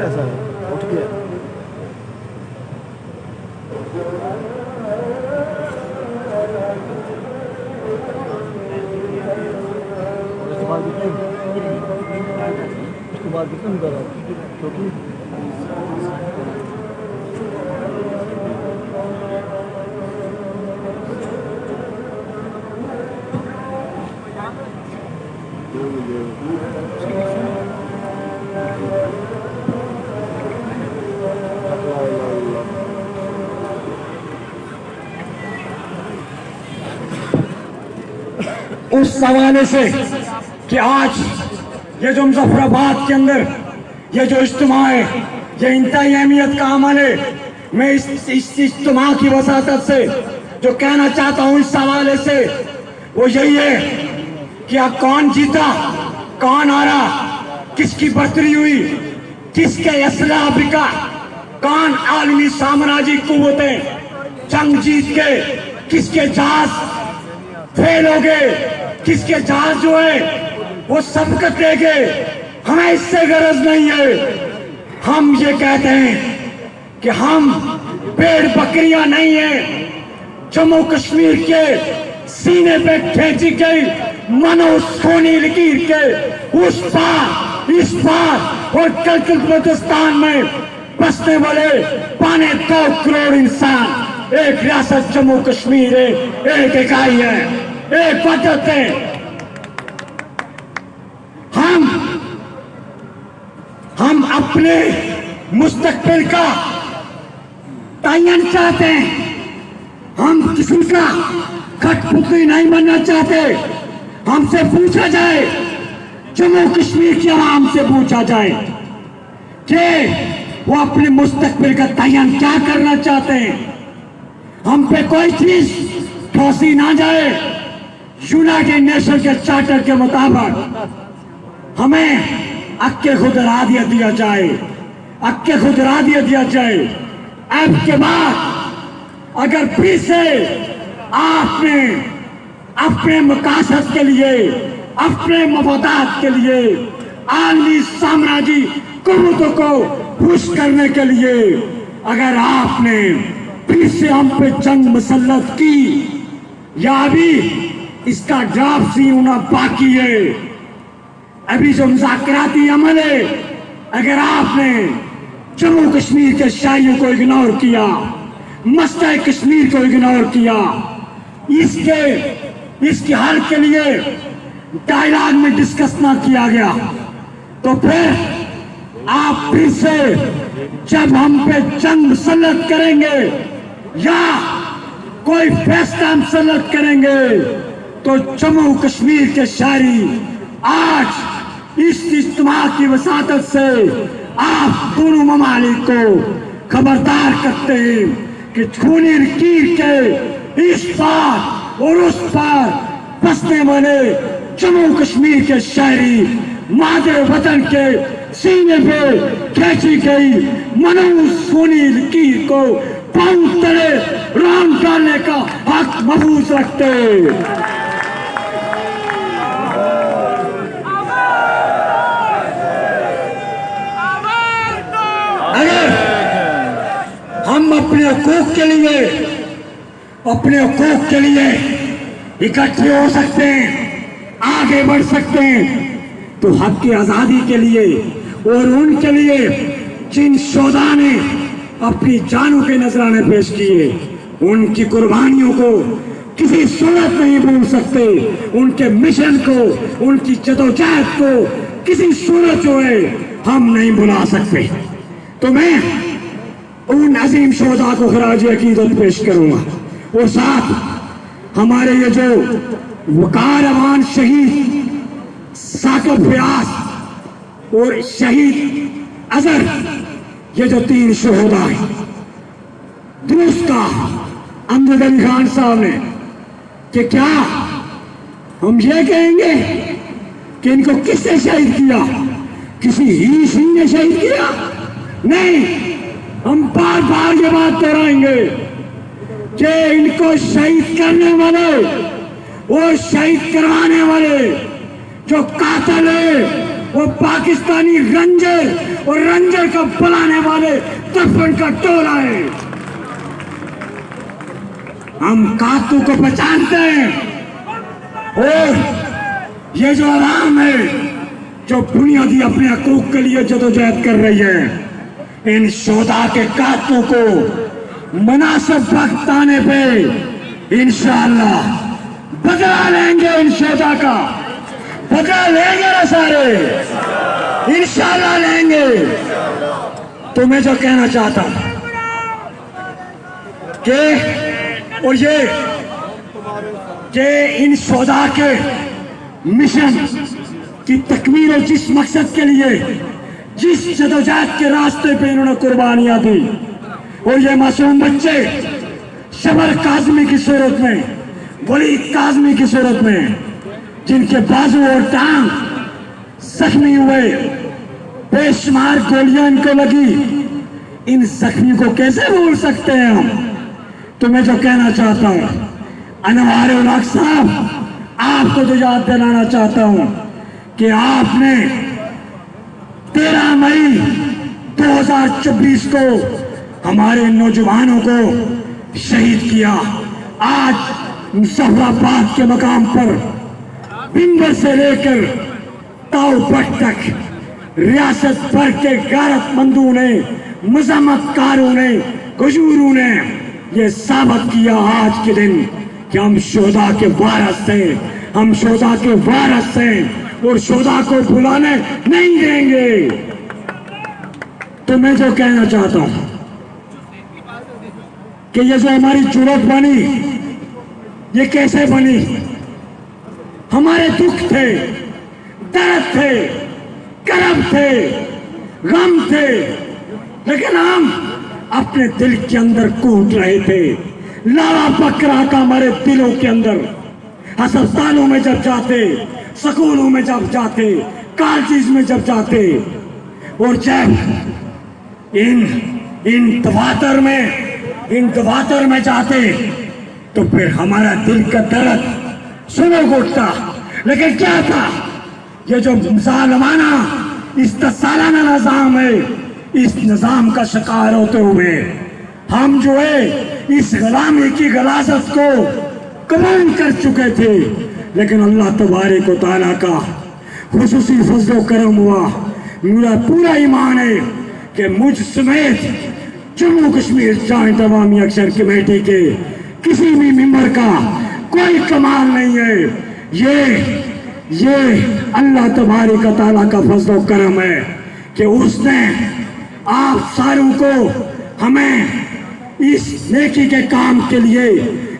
ऐसा उठ गया। उसके बाद कितना करा क्योंकि उस हवाले से कि आज ये जो मुजफ्फराबाद के अंदर ये जो इज्तिमा है, ये इंतहाई अहमियत का अमल है। मैं इस इज्तिमा की वसातत से जो कहना चाहता हूँ इस हवाले से वो यही है कि अब कौन जीता, कौन हारा, किसकी बढ़तरी हुई, किसके असला बिका, कौन आलमी साम्राज्य कुव्वतें जंग जीत के किसके जहाज फेल हो गए, किसके जहाज जो है वो सबकत ले गए, हमें इससे गरज नहीं है। हम ये कहते हैं कि हम पेड़ बकरियां नहीं हैं। जम्मू कश्मीर के सीने पे खींची गई मनोसोनी लकीर के उस पार इस पार और कल बलूचिस्तान में बसने वाले 2.25 करोड़ इंसान एक रियासत जम्मू कश्मीर है, एक इकाई है, एक वतन है। हम अपने मुस्तकबिल का तयन चाहते हैं। हम किसी का कठपुतली नहीं बनना चाहते। हमसे पूछा जाए, जम्मू कश्मीर की आवाम से पूछा जाए कि वो अपने मुस्तकबिल का तयन क्या करना चाहते हैं। हम पे कोई चीज ठोसी ना जाए। यूनाइटेड नेशन के चार्टर के मुताबिक हमें अक्के खुद रादिया दिया जाए, अक्के खुद रादिया दिया जाए। अब के बाद अगर फिर से आपने अपने मकासद के लिए, अपने मफादात के लिए, आलमी साम्राज्य कुव्वतों को खुश करने के लिए अगर आपने फिर से हम पे जंग मुसल्लत की, या अभी इसका ड्राफ्ट सी होना बाकी है, अभी जो मुज़ाकराती अमल है, अगर आपने जम्मू कश्मीर के शायरियों को इग्नोर किया, मसला कश्मीर को इग्नोर किया, इसके हल के लिए डायलॉग में डिस्कस ना किया गया, तो फिर आप फिर से जब हम पे जंग मुसल्लत करेंगे या कोई फैसला मुसल्लत करेंगे तो जम्मू कश्मीर के शायरी आज इस इज्तिमा की वसातत से आप दोनों ममालिक को खबरदार करते हैं कि खूनी लकीर के इस पार और उस पार बसने वाले जम्मू कश्मीर के शायरी मादे वतन के सीने पे खींची गई मनोसोनी लकीर को पांव तले राम डालने का हक महफूज रखते हैं। हम अपने हकूक के लिए इकट्ठे हो सकते हैं, आगे बढ़ सकते हैं, तो हक की आजादी के लिए और उनके लिए जिन शोधा ने अपनी जानों के नजराने पेश किए, उनकी कुर्बानियों को किसी सूरत नहीं भूल सकते। उनके मिशन को, उनकी जदोजहद को किसी सूरत जो है हम नहीं भुला सकते। तो मैं उन अजीम शोधा को खराज अकीदत पेश करूंगा और साथ हमारे ये जो वकार अवान शहीद साकिब फयाज और शहीद अजहर, ये जो 3 शोहदा है, दुरुस्त का अमजद अली खान साहब ने कि क्या हम ये कहेंगे कि इनको किसने शहीद किया? किसी ही सिंह ने शहीद किया? नहीं, हम बार बार ये बात दोहराएंगे कि इनको शहीद करने वाले, वो शहीद करवाने वाले जो कातिल है वो पाकिस्तानी रंजर और रंजर का बुलाने वाले दफन का टोला है। हम कातू को पहचानते हैं और ये जो आवाम है जो बुनियादी अपने हकूक के लिए जदोजहद कर रही है, इन शोधा के कातों को मुनासिब वक्त आने पे इंशाअल्लाह बदला लेंगे। इन शोधा का बदला लेंगे ना सारे, इंशाअल्लाह लेंगे। तो मैं जो कहना चाहता हूं कि और ये कि इन शोधा के मिशन की तकमील और जिस मकसद के लिए जिस जदोजहद के रास्ते पे इन्होंने कुर्बानियां दी, और ये मासूम बच्चे शबर काज़मी की सूरत में, वलीद काज़मी की सूरत में, जिनके बाजू और टांग जख्मी हुए, बेशुमार गोलियां इनको लगी, इन जख्मी को कैसे भूल सकते हैं हम? तो मैं जो कहना चाहता हूं, अनवार उल हक साहब, आपको तो याद दिलाना चाहता हूं कि आपने 13 मई 2024 को हमारे नौजवानों को शहीद किया। आज मुजफ्फराबाद के मकाम पर मिंबर से लेकर ताऊपट तक रियासत भर के गैरतमंदों ने, मजम्मतकारों ने, हुजूरों ने ये साबित किया आज के दिन कि हम शोहदा के वारिस हैं, हम शोहदा के वारिस हैं और शोहदा को भुलाने नहीं देंगे। तो मैं जो कहना चाहता हूं कि ये जो हमारी जुर्रत बनी, ये कैसे बनी? हमारे दुख थे, दर्द थे, करब थे, गम थे, लेकिन हम अपने दिल के अंदर कूट रहे थे। लावा पक रहा था हमारे दिलों के अंदर। अस्पतालों में जब जाते, स्कूलों में जब जाते, कॉलेज में जब जाते, और जब इन दफातर में जाते, तो फिर हमारा दिल का दर्द सुनो घुटता। लेकिन क्या था? ये जो जालिमाना इस्तेसालाना निजाम है, इस निजाम का शिकार होते हुए हम जो है इस गुलामी की गलाजत को कबूल कर चुके थे। लेकिन अल्लाह तबारक व तआला का खुसूसी फज़्ल व करम हुआ। मेरा पूरा ईमान है कि मुझ समेत Jammu Kashmir joint Awami action committee के किसी भी मेंबर का कोई कमाल नहीं है। ये अल्लाह तबारक व तआला का फज़्ल व करम है कि उसने आप सारों को, हमें इस नेकी के काम के लिए,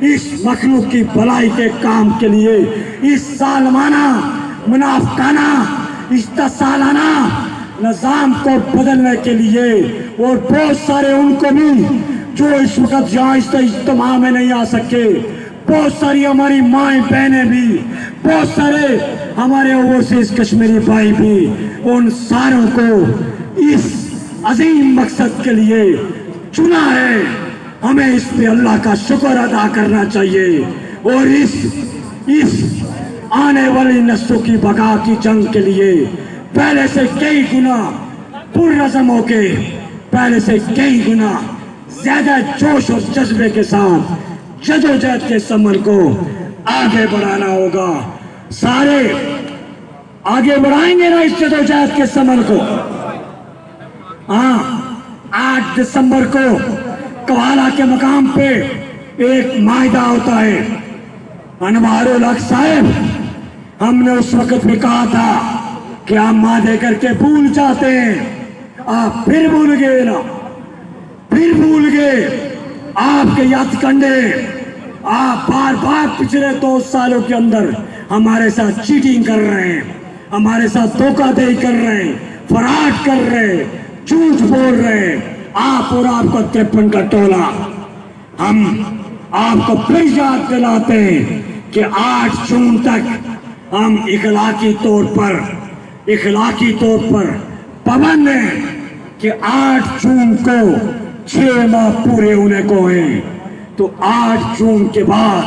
इस मखलूक की भलाई के काम के लिए, इस सालमाना मुनाफकाना इस्तेसालाना निजाम को बदलने के लिए, और बहुत सारे उनको भी जो इस वक्त यहाँ इस इज्तिमा में नहीं आ सके, बहुत सारी हमारी माएँ बहनें भी, बहुत सारे हमारे ओवरसीज कश्मीरी भाई भी, उन सारों को इस अजीम मकसद के लिए चुना है। हमें इस पे अल्लाह का शुक्र अदा करना चाहिए, और इस आने वाली नस्लों की बका की जंग के लिए पहले से कई गुना पुरज़म होके, पहले से कई गुना ज्यादा जोश और जज्बे के साथ जदोजहद के समर को आगे बढ़ाना होगा। सारे आगे बढ़ाएंगे ना इस जदोजहद के समर को? हाँ, 8 दिसंबर को कवाला के मकाम पे एक मायदा होता है। अनवार उल हक साहब, हमने उस वक्त भी कहा था कि आप मादे करके भूल जाते हैं। आप फिर भूल गए ना, फिर भूल गए। आपके याद कंडे, आप बार बार पिछले 2 सालों के अंदर हमारे साथ चीटिंग कर रहे हैं, हमारे साथ धोखाधड़ी कर रहे हैं, फराड कर रहे हैं, झूठ बोल रहे हैं। आप और आपका 53 का टोला, हम आपको फिर याद दिलाते हैं कि 8 जून तक हम इखलाकी तौर पर पाबंद हैं कि 8 जून को 6 माह पूरे होने को हैं। तो 8 जून के बाद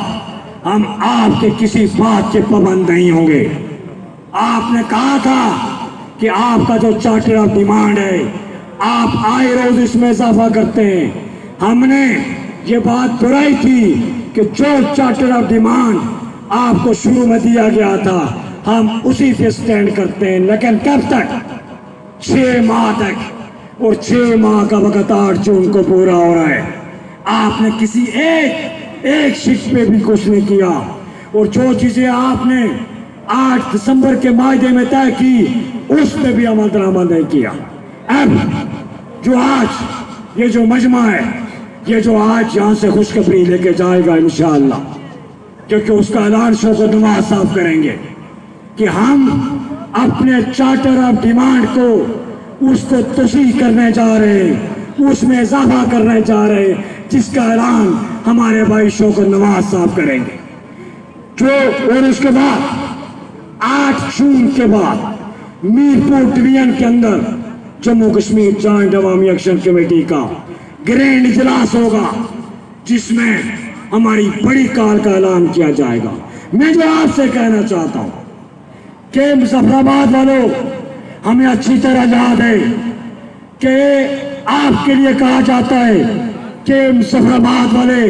हम आपके किसी बात के पाबंद नहीं होंगे। आपने कहा था कि आपका जो चार्टर ऑफ डिमांड है, आप आए रोज इसमें इजाफा करते हैं। हमने ये बात दोहराई थी कि जो चार्टर ऑफ डिमांड आपको शुरू में दिया गया था, हम उसी पे स्टैंड करते हैं। लेकिन कब तक? 6 माह तक, और 6 माह का वक्त 8 जून को पूरा हो रहा है। आपने किसी एक शिफ्ट पे भी कुछ नहीं किया, और जो चीजें आपने 8 दिसंबर के मायदे में तय की, उस पर भी अमल दरामद नहीं किया। अब जो आज ये जो मजमा है, ये जो आज यहाँ से खुशखबरी लेके जाएगा इंशाअल्लाह, क्योंकि उसका ऐलान शौकत नवाज साहब करेंगे। کہ ہم اپنے چارٹر آف ڈیمانڈ کو اس کو توسیع کرنے جا رہے ہیں، اس میں اضافہ کرنے جا رہے ہیں، جس کا اعلان ہمارے بھائی شوکت نواز صاحب کریں گے اور اس کے بعد 8 جون کے بعد میرپور ڈویژن کے اندر جموں کشمیر جوائنٹ عوامی ایکشن کمیٹی کا گرینڈ اجلاس ہوگا، جس میں ہماری بڑی کال کا اعلان کیا جائے گا۔ میں جو آپ سے کہنا چاہتا ہوں کہ مظفر آباد والوں، ہمیں اچھی طرح یاد ہے کہ آپ کے لیے کہا جاتا ہے کہ مظفر آباد والے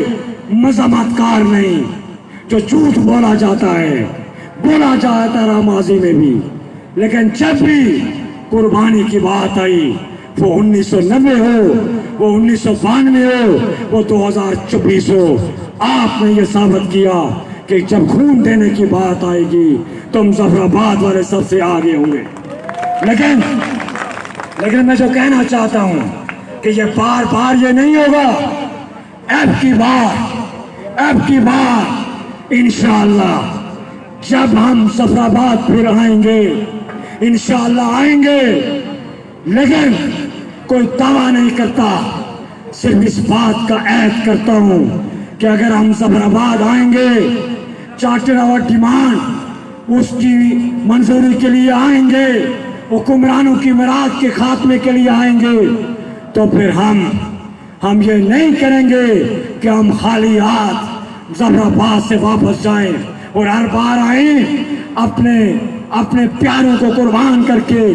مذمت کار نہیں، جو جھوٹ بولا جاتا ہے، بولا جاتا رہا ماضی میں بھی، لیکن جب بھی قربانی کی بات آئی، وہ 1990 ہو، وہ 1992 ہو، وہ 2024 ہو، آپ نے یہ ثابت کیا کہ جب خون دینے کی بات آئے گی تو مظفر آباد والے سب سے آگے ہوں گے۔ لیکن میں جو کہنا چاہتا ہوں کہ یہ بار بار یہ نہیں ہوگا، اب کی بار انشاءاللہ جب ہم مظفر آباد پھر آئیں گے، انشاءاللہ آئیں گے، لیکن کوئی دعویٰ نہیں کرتا، صرف اس بات کا عہد کرتا ہوں کہ اگر ہم مظفر آباد آئیں گے، چارٹر آف ڈیمانڈ اس کی منظوری کے لیے آئیں گے، حکمرانوں کی میراث کے خاتمے کے لیے آئیں گے، تو پھر ہم یہ نہیں کریں گے کہ ہم خالی ہاتھ مظفر آباد سے واپس جائیں اور ہر بار آئیں اپنے پیاروں کو قربان کر کے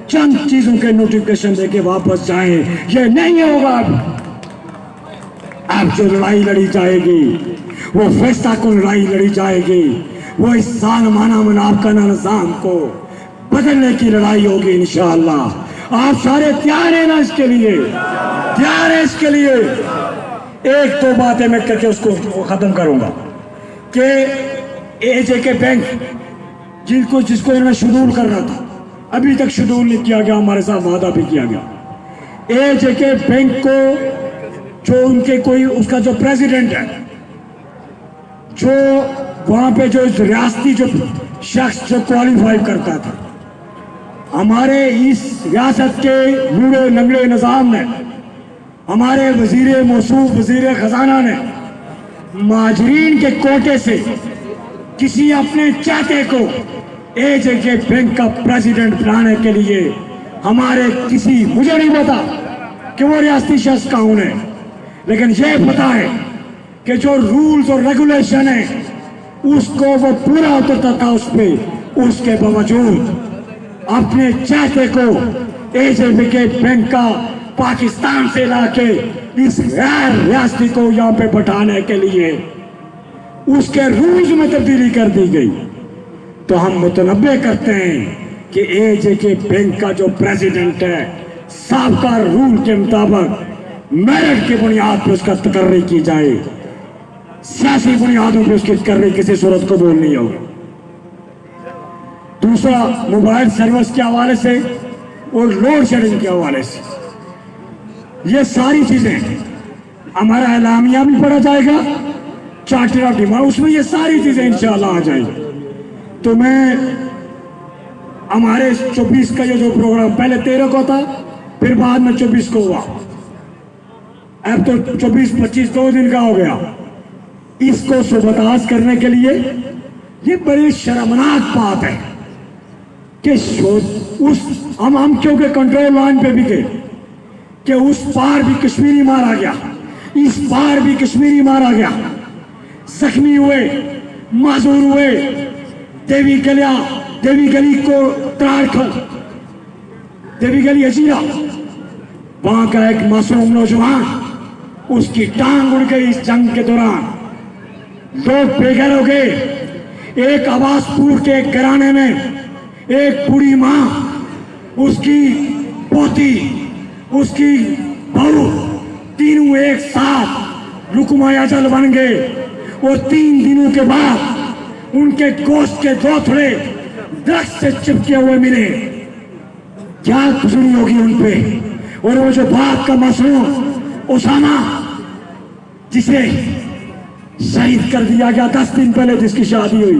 چند چیزوں کے نوٹیفکیشن دے کے واپس جائیں۔ یہ نہیں ہوگا۔ اب جو لڑائی لڑی جائے گی، وہ فیصلہ کو لڑائی لڑی جائے گی، وہ اس ظالمانہ منافقانہ نظام کو بدلنے کی لڑائی ہوگی انشاءاللہ۔ آپ سارے تیار ہیں نا اس کے لیے؟ تیار ہیں اس کے لیے؟ ایک دو باتیں میں کر کے اس کو ختم کروں گا کہ AJK بینک جس کو انہوں نے شیڈول کرنا تھا، ابھی تک شیڈول نہیں کیا گیا، ہمارے ساتھ وعدہ بھی کیا گیا۔ AJK بینک کو جو ان کے کوئی اس کا جو پریزیڈنٹ ہے، جو وہاں پہ جو ریاستی جو شخص جو کوالیفائی کرتا تھا، ہمارے اس ریاست کے لوڑے لنگڑے نظام نے، ہمارے وزیر موصوف وزیر خزانہ نے مہاجرین کے کوٹے سے کسی اپنے چاہتے کو AJK بینک کا پریزیڈنٹ بنانے کے لیے مجھے نہیں پتا کہ وہ ریاستی شخص کون ہے، لیکن یہ پتا ہے کہ جو رولز اور ریگولیشن ہے اس کو وہ پورا اترتا تھا اس پہ، اس کے باوجود اپنے چاہتے کو AJK بینک کا پاکستان سے لا کے اس غیر ریاستی کو یہاں پہ بٹھانے کے لیے اس کے رولز میں تبدیلی کر دی گئی۔ تو ہم متنبع کرتے ہیں کہ AJK بینک کا جو پریزیڈنٹ ہے، سابقہ رول کے مطابق میرٹ کی بنیاد پہ اس کا تقرری کی جائے، سیاسی بنیادوں پہ اس کی تقرری کسی صورت قبول نہیں ہوگی۔ دوسرا، موبائل سروس کے حوالے سے اور لوڈ شیڈنگ کے حوالے سے یہ ساری چیزیں ہمارا اعلامیہ بھی پڑھا جائے گا، چارٹر آف ڈیمانڈ، اس میں یہ ساری چیزیں انشاءاللہ آ جائیں گی۔ تو میں ہمارے 24 کا یہ جو پروگرام پہلے 13 کو تھا، پھر بعد میں 24 کو ہوا، اب تو 24-25 2 دن کا ہو گیا۔ اس کو سبتاز کرنے کے لیے یہ بڑی شرمناک بات ہے کہ ہم کیونکہ کنٹرول لائن پہ بھی گئے کہ اس پار بھی کشمیری مارا گیا، اس پار بھی کشمیری مارا گیا، زخمی ہوئے، معذور ہوئے، دیوی گلی کو دیوی گلی اجیرا، وہاں کا ایک معصوم نوجوان، اس کی ٹانگ اڑ گئی اس جنگ کے دوران، لوگ بے گھر ہو گئے۔ ایک عباس پور کے ایک گھرانے میں ایک بوڑھی ماں، اس کی پوتی، اس کی بہو، تینوں ایک ساتھ رکمہ اجل بن گئے، اور 3 دنوں کے بعد ان کے گوشت کے 2 ٹکڑے درخت سے چپکے ہوئے ملے۔ کیا گزری ہوگی ان پہ؟ اور وہ جو باپ کا معصوم اسامہ، جسے शहीद कर दिया गया 10 दिन पहले जिसकी शादी हुई।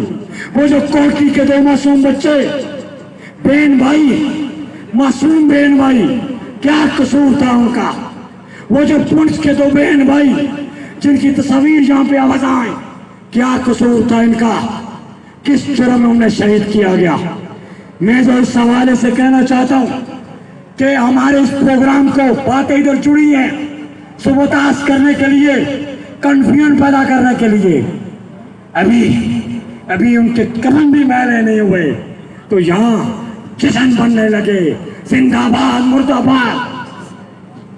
वो जो कोटली के 2 मासूम बच्चे, बहन भाई, मासूम बहन भाई, क्या कसूर था उनका? वो जो पुंछ के 2 बहन भाई जिनकी तस्वीर यहाँ पे आवाज आए, क्या कसूर था इनका? किस जुर्म में उन्हें शहीद किया गया? मैं जो इस हवाले से कहना चाहता हूँ कि हमारे इस प्रोग्राम को बातें इधर जुड़ी हैं सुबोतास करने के लिए, कंफ्यूजन पैदा करने के लिए। अभी उनके कदम भी मैले नहीं हुए तो यहाँ जश्न बनने लगे, जिंदाबाद मुर्दाबाद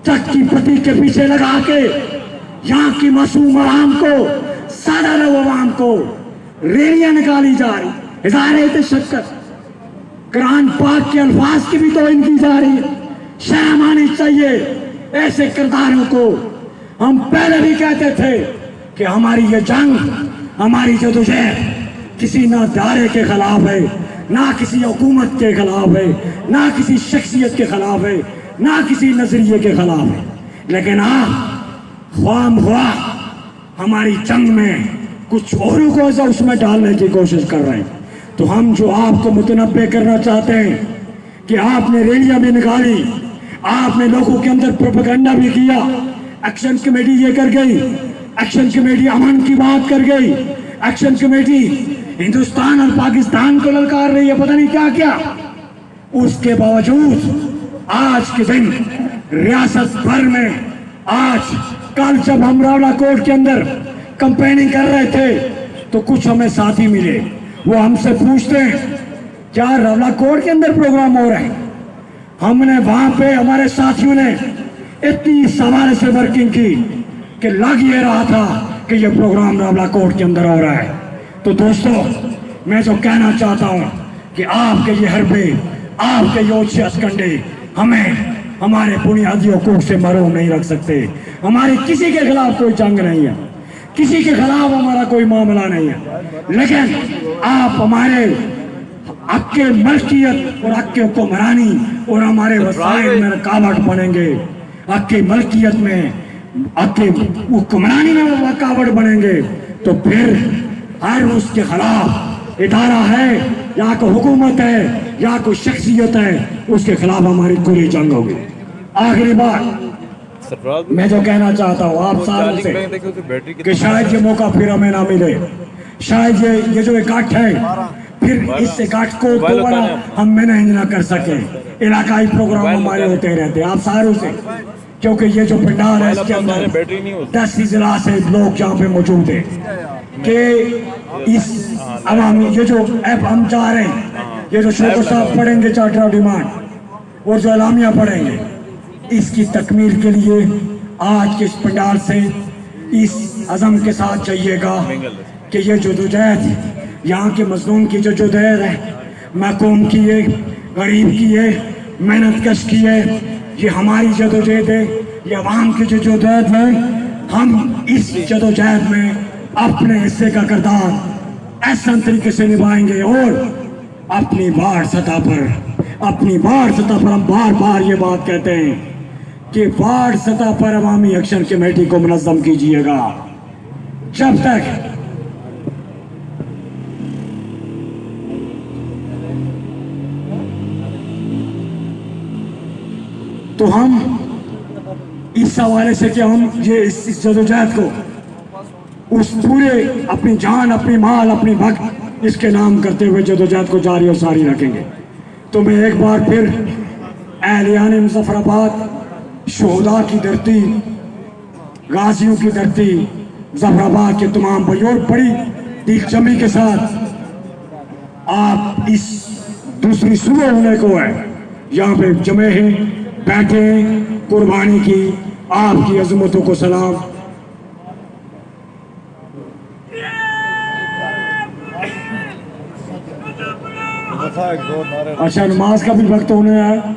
चक्की पति के पीछे लगा के यहाँ की मासूम आवाम को, सादा आवाम को रैलियां निकाली जा रही, इज़हारे तशक्कुर, कुरान पाक के अल्फाज की भी तौहीन की जा रही है। शर्म आनी चाहिए ऐसे किरदारों को। हम पहले भी कहते थे कि हमारी ये जंग, हमारी जदोजहद किसी ना दायरे के खिलाफ है, ना किसी हुकूमत के खिलाफ है, ना किसी शख्सियत के खिलाफ है, ना किसी नजरिए के खिलाफ है। लेकिन ख्वाह हमारी जंग में कुछ औरों को उसमें डालने की कोशिश कर रहे हैं। तो हम जो आपको मुतनब्बे करना चाहते हैं कि आपने रैलियां भी निकाली, आपने लोगों के अंदर प्रोपेगेंडा भी किया, एक्शन कमेटी ये कर गई, एक्शन कमेटी अमन की बात कर गई, एक्शन कमेटी हिंदुस्तान और पाकिस्तान को ललकार रही है, पता नहीं क्या क्या। उसके बावजूद आज के दिन रियासत भर में, आज कल जब हम रावला कोर्ट के अंदर कंपेनिंग कर रहे थे तो कुछ हमें साथी मिले, वो हमसे पूछते हैं क्या रावला कोर्ट के अंदर प्रोग्राम हो रहा है? हमने वहां पे, हमारे साथियों ने इतनी सवाल से वर्किंग की कि लग ये रहा था कि ये प्रोग्राम रावला कोर्ट के अंदर हो रहा है। तो दोस्तों, मैं जो कहना चाहता हूं कि आपके ये हरबे, आपके ये ओछे असकंडे हमें हमारे बुनियादी हुकूक से महरूम नहीं रख सकते। हमारी किसी के खिलाफ कोई जंग नहीं है, किसी के खिलाफ हमारा कोई मामला नहीं है, लेकिन आप हमारे हक के मलकियत और हक के हुक्मरानी और हमारे वसाइल में रुकावट बनेंगे, हक की मलकियत में, हक की हुक्मरानी में रुकावट बनेंगे तो फिर हर उसके खिलाफ इदारा है या कोई हुकूमत है या कोई शख्सियत है, उसके खिलाफ हमारी पूरी जंग होगी। आखिरी बात मैं जो कहना चाहता हूँ आप सारों से कि शायद ये मौका फिर हमें ना मिले, शायद ये जो इकट्ठ है फिर इस इकट्ठ को दोबारा हम मैनेज ना कर सके। इलाकाई प्रोग्राम हमारे होते रहते हैं आप सारों से, क्योंकि ये जो पंडाल है इसके अंदर 10 जिला से लोग यहाँ पे मौजूद है कि इस अवामी ये जो ऐप हम चाह रहे हैं, ये जो शेखर साहब पढ़ेंगे चार्टर ऑफ डिमांड और जो अलामिया पढ़ेंगे, इसकी तकमील के लिए आज के इस पंडाल से इस अज़म के साथ जाइएगा कि ये जदोजहद यहाँ के मजलूम की जो जदोजहद है, महकूम की है, गरीब की है, मेहनत कश की है, ये हमारी जदोजहद है, ये अवाम की जो जदोजहद है। हम इस जदोजहद में अपने हिस्से का किरदार ऐसा तरीके से निभाएंगे और अपनी वार्ड सतह पर हम बार बार ये बात कहते हैं कि वार्ड सतह पर अवामी एक्शन कमेटी को मुनज़्ज़म कीजिएगा। जब तक तो हम इस हवाले से कि हम ये इस जदोजहद को उस पूरे अपनी जान, अपनी माल, अपनी वक्त इसके नाम करते हुए जदोजहद को जारी और सारी रखेंगे। तो मैं एक बार फिर अहलियान मुज़फ़्फ़राबाद, शोहदा की धरती, गाजियों की धरती, मुज़फ़्फ़राबाद के तमाम भाइयों और बड़ी दिलजमी के साथ आप इस दूसरी सुबह होने को है यहाँ पे जमे हैं, बैठे हैं, कुर्बानी की आपकी अज़मतों को सलाम। अच्छा, नमाज का भी वक्त होने है,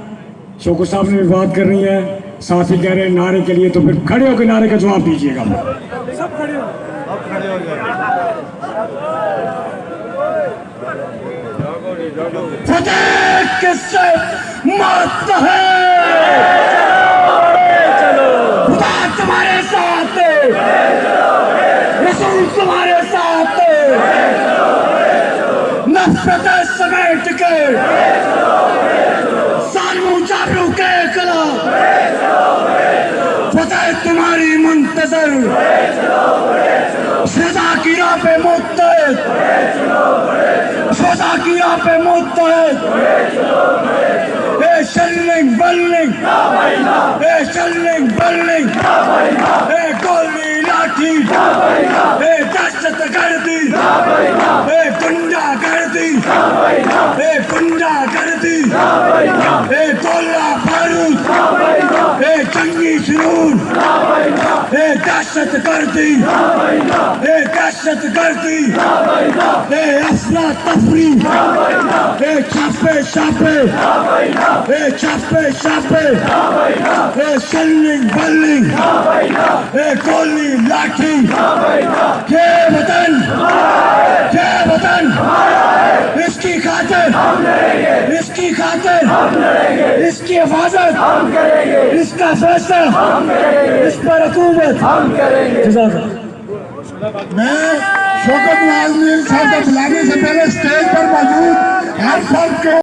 शोको साहब ने भी बात करनी है, साथ ही कह रहे हैं नारे के लिए, तो फिर खड़े होकर नारे का जवाब दीजिएगा। सब खड़े हो फतेह किससे मत है, खुदा तुम्हारे साथ है, मजलूम तुम्हारे साथ नफरत समेट के सालू चालू के खिलाफ फतेह तुम्हारी मुंतजर सजा की राह पे मुत्तहद सजा की राह पे मुत्तहद शल्लिंग बल्लिंग शल्लिंग बल्लिंग गोली लाठी दहशत गर्दी गुंडा गर्दी गुंडा गर्दी गोला बारूद जंगी जुनून दहशत गर्दी दहशत गर्दी अफरा तफरी छापे छापे छापे छापे शल्लिंग बल्लिंग गोली लाठी ये वतन इसकी खातिर इसकी हिफाजत इसका फैसला इस पर हुकूमत मैं शौकत नाज़मीन साहब को बुलाने से पहले स्टेज पर मौजूद हर फर्द को